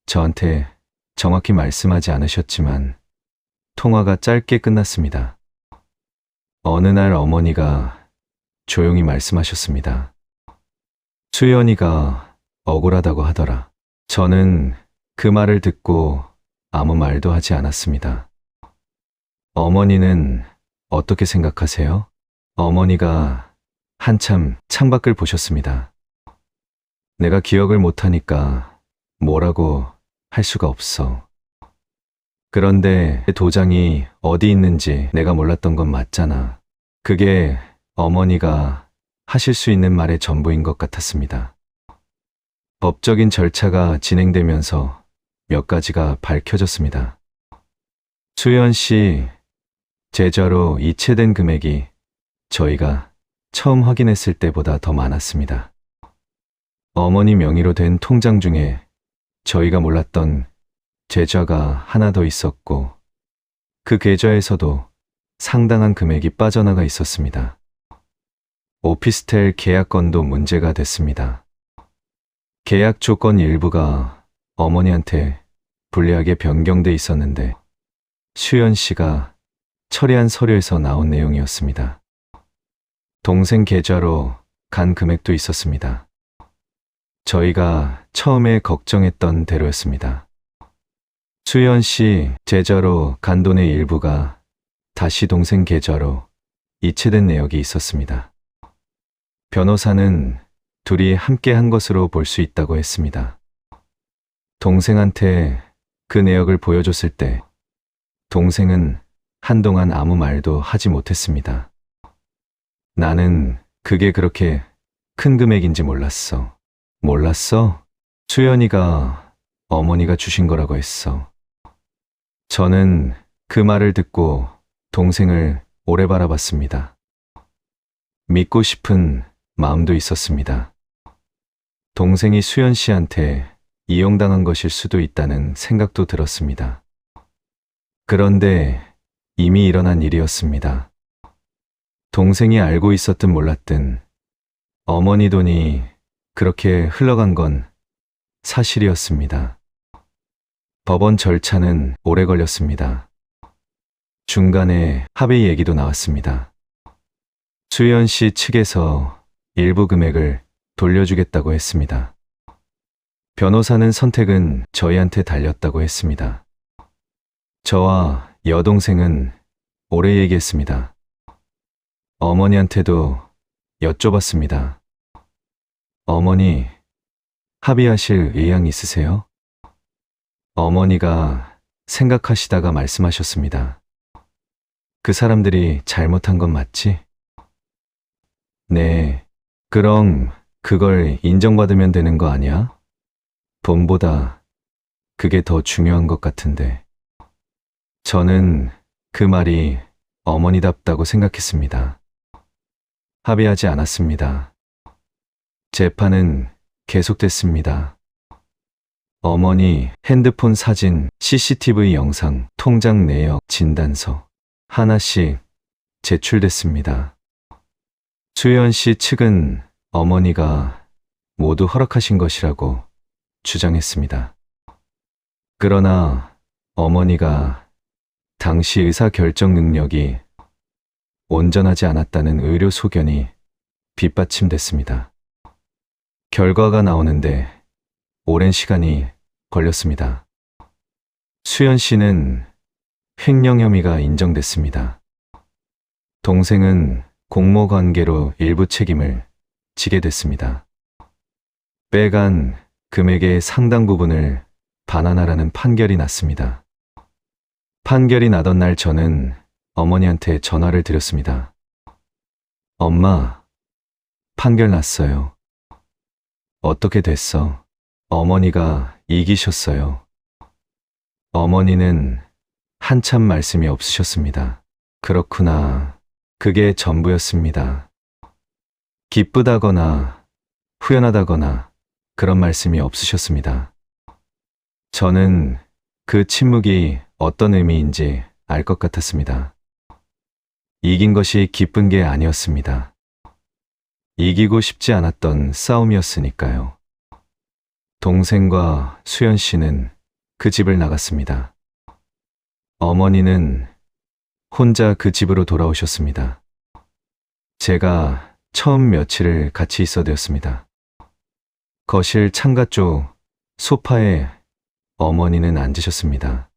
저한테 정확히 말씀하지 않으셨지만 통화가 짧게 끝났습니다. 어느 날 어머니가 조용히 말씀하셨습니다. 수연이가 억울하다고 하더라. 저는 그 말을 듣고 아무 말도 하지 않았습니다. 어머니는 어떻게 생각하세요? 어머니가 한참 창밖을 보셨습니다. 내가 기억을 못하니까 뭐라고 할 수가 없어. 그런데 도장이 어디 있는지 내가 몰랐던 건 맞잖아. 그게 어머니가 하실 수 있는 말의 전부인 것 같았습니다. 법적인 절차가 진행되면서 몇 가지가 밝혀졌습니다. 수연 씨 계좌로 이체된 금액이 저희가 처음 확인했을 때보다 더 많았습니다. 어머니 명의로 된 통장 중에 저희가 몰랐던 계좌가 하나 더 있었고, 그 계좌에서도 상당한 금액이 빠져나가 있었습니다. 오피스텔 계약건도 문제가 됐습니다. 계약 조건 일부가 어머니한테 불리하게 변경돼 있었는데 수연 씨가 처리한 서류에서 나온 내용이었습니다. 동생 계좌로 간 금액도 있었습니다. 저희가 처음에 걱정했던 대로였습니다. 수연 씨 계좌로 간 돈의 일부가 다시 동생 계좌로 이체된 내역이 있었습니다. 변호사는 둘이 함께 한 것으로 볼 수 있다고 했습니다. 동생한테 그 내역을 보여줬을 때 동생은 한동안 아무 말도 하지 못했습니다. 나는 그게 그렇게 큰 금액인지 몰랐어. 몰랐어? 수연이가 어머니가 주신 거라고 했어. 저는 그 말을 듣고 동생을 오래 바라봤습니다. 믿고 싶은 마음도 있었습니다. 동생이 수연 씨한테 이용당한 것일 수도 있다는 생각도 들었습니다. 그런데 이미 일어난 일이었습니다. 동생이 알고 있었든 몰랐든 어머니 돈이 그렇게 흘러간 건 사실이었습니다. 법원 절차는 오래 걸렸습니다. 중간에 합의 얘기도 나왔습니다. 수연 씨 측에서 일부 금액을 돌려주겠다고 했습니다. 변호사는 선택은 저희한테 달렸다고 했습니다. 저와 여동생은 오래 얘기했습니다. 어머니한테도 여쭤봤습니다. 어머니, 합의하실 의향 있으세요? 어머니가 생각하시다가 말씀하셨습니다. 그 사람들이 잘못한 건 맞지? 네, 그럼 그걸 인정받으면 되는 거 아니야? 돈보다 그게 더 중요한 것 같은데. 저는 그 말이 어머니답다고 생각했습니다. 합의하지 않았습니다. 재판은 계속됐습니다. 어머니 핸드폰 사진, CCTV 영상, 통장 내역, 진단서 하나씩 제출됐습니다. 수연 씨 측은 어머니가 모두 허락하신 것이라고 주장했습니다. 그러나 어머니가 당시 의사결정 능력이 온전하지 않았다는 의료 소견이 뒷받침됐습니다. 결과가 나오는데 오랜 시간이 걸렸습니다. 수연 씨는 횡령 혐의가 인정됐습니다. 동생은 공모 관계로 일부 책임을 지게 됐습니다. 빼간 금액의 상당 부분을 반환하라는 판결이 났습니다. 판결이 나던 날 저는 어머니한테 전화를 드렸습니다. 엄마, 판결 났어요. 어떻게 됐어? 어머니가 이기셨어요. 어머니는 한참 말씀이 없으셨습니다. 그렇구나. 그게 전부였습니다. 기쁘다거나 후련하다거나 그런 말씀이 없으셨습니다. 저는 그 침묵이 어떤 의미인지 알 것 같았습니다. 이긴 것이 기쁜 게 아니었습니다. 이기고 싶지 않았던 싸움이었으니까요. 동생과 수연 씨는 그 집을 나갔습니다. 어머니는 혼자 그 집으로 돌아오셨습니다. 제가 처음 며칠을 같이 있어 되었습니다. 거실 창가 쪽 소파에 어머니는 앉으셨습니다.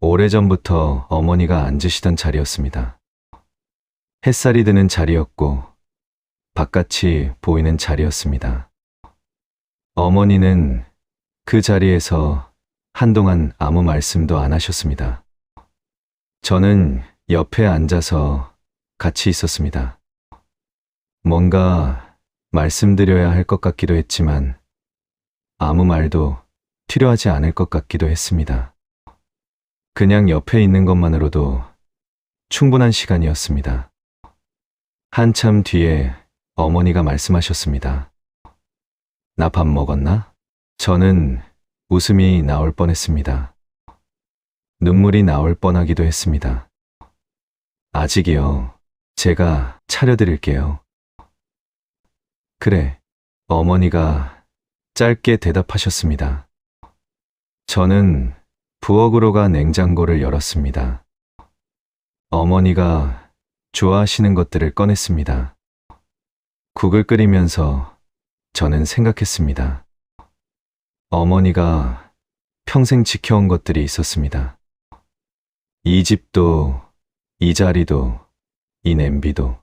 오래전부터 어머니가 앉으시던 자리였습니다. 햇살이 드는 자리였고 바깥이 보이는 자리였습니다. 어머니는 그 자리에서 한동안 아무 말씀도 안 하셨습니다. 저는 옆에 앉아서 같이 있었습니다. 뭔가 말씀드려야 할 것 같기도 했지만 아무 말도 필요하지 않을 것 같기도 했습니다. 그냥 옆에 있는 것만으로도 충분한 시간이었습니다. 한참 뒤에 어머니가 말씀하셨습니다. 나 밥 먹었나? 저는 웃음이 나올 뻔했습니다. 눈물이 나올 뻔하기도 했습니다. 아직이요. 제가 차려드릴게요. 그래. 어머니가 짧게 대답하셨습니다. 저는 부엌으로 가 냉장고를 열었습니다. 어머니가 좋아하시는 것들을 꺼냈습니다. 국을 끓이면서 저는 생각했습니다. 어머니가 평생 지켜온 것들이 있었습니다. 이 집도, 이 자리도, 이 냄비도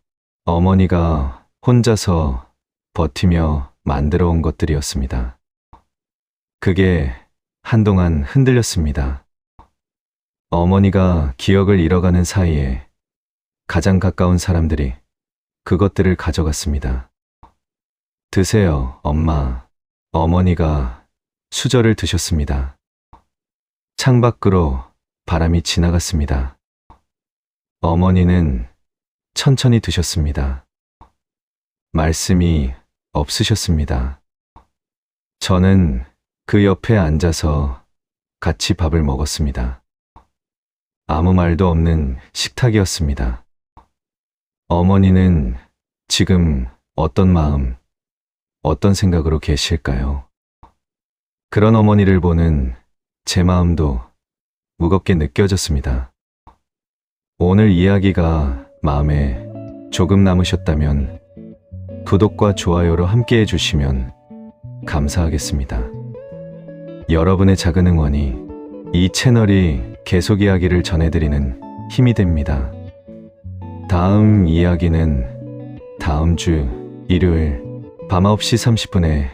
어머니가 혼자서 버티며 만들어 온 것들이었습니다. 그게 한동안 흔들렸습니다. 어머니가 기억을 잃어가는 사이에 가장 가까운 사람들이 그것들을 가져갔습니다. 드세요, 엄마. 어머니가 수저를 드셨습니다. 창밖으로 바람이 지나갔습니다. 어머니는 천천히 드셨습니다. 말씀이 없으셨습니다. 저는 그 옆에 앉아서 같이 밥을 먹었습니다. 아무 말도 없는 식탁이었습니다. 어머니는 지금 어떤 마음, 어떤 생각으로 계실까요? 그런 어머니를 보는 제 마음도 무겁게 느껴졌습니다. 오늘 이야기가 마음에 조금 남으셨다면 구독과 좋아요로 함께 해주시면 감사하겠습니다. 여러분의 작은 응원이 이 채널이 계속 이야기를 전해드리는 힘이 됩니다. 다음 이야기는 다음 주 일요일 밤 9시 30분에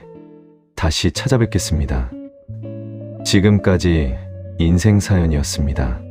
다시 찾아뵙겠습니다. 지금까지 인생사연이었습니다.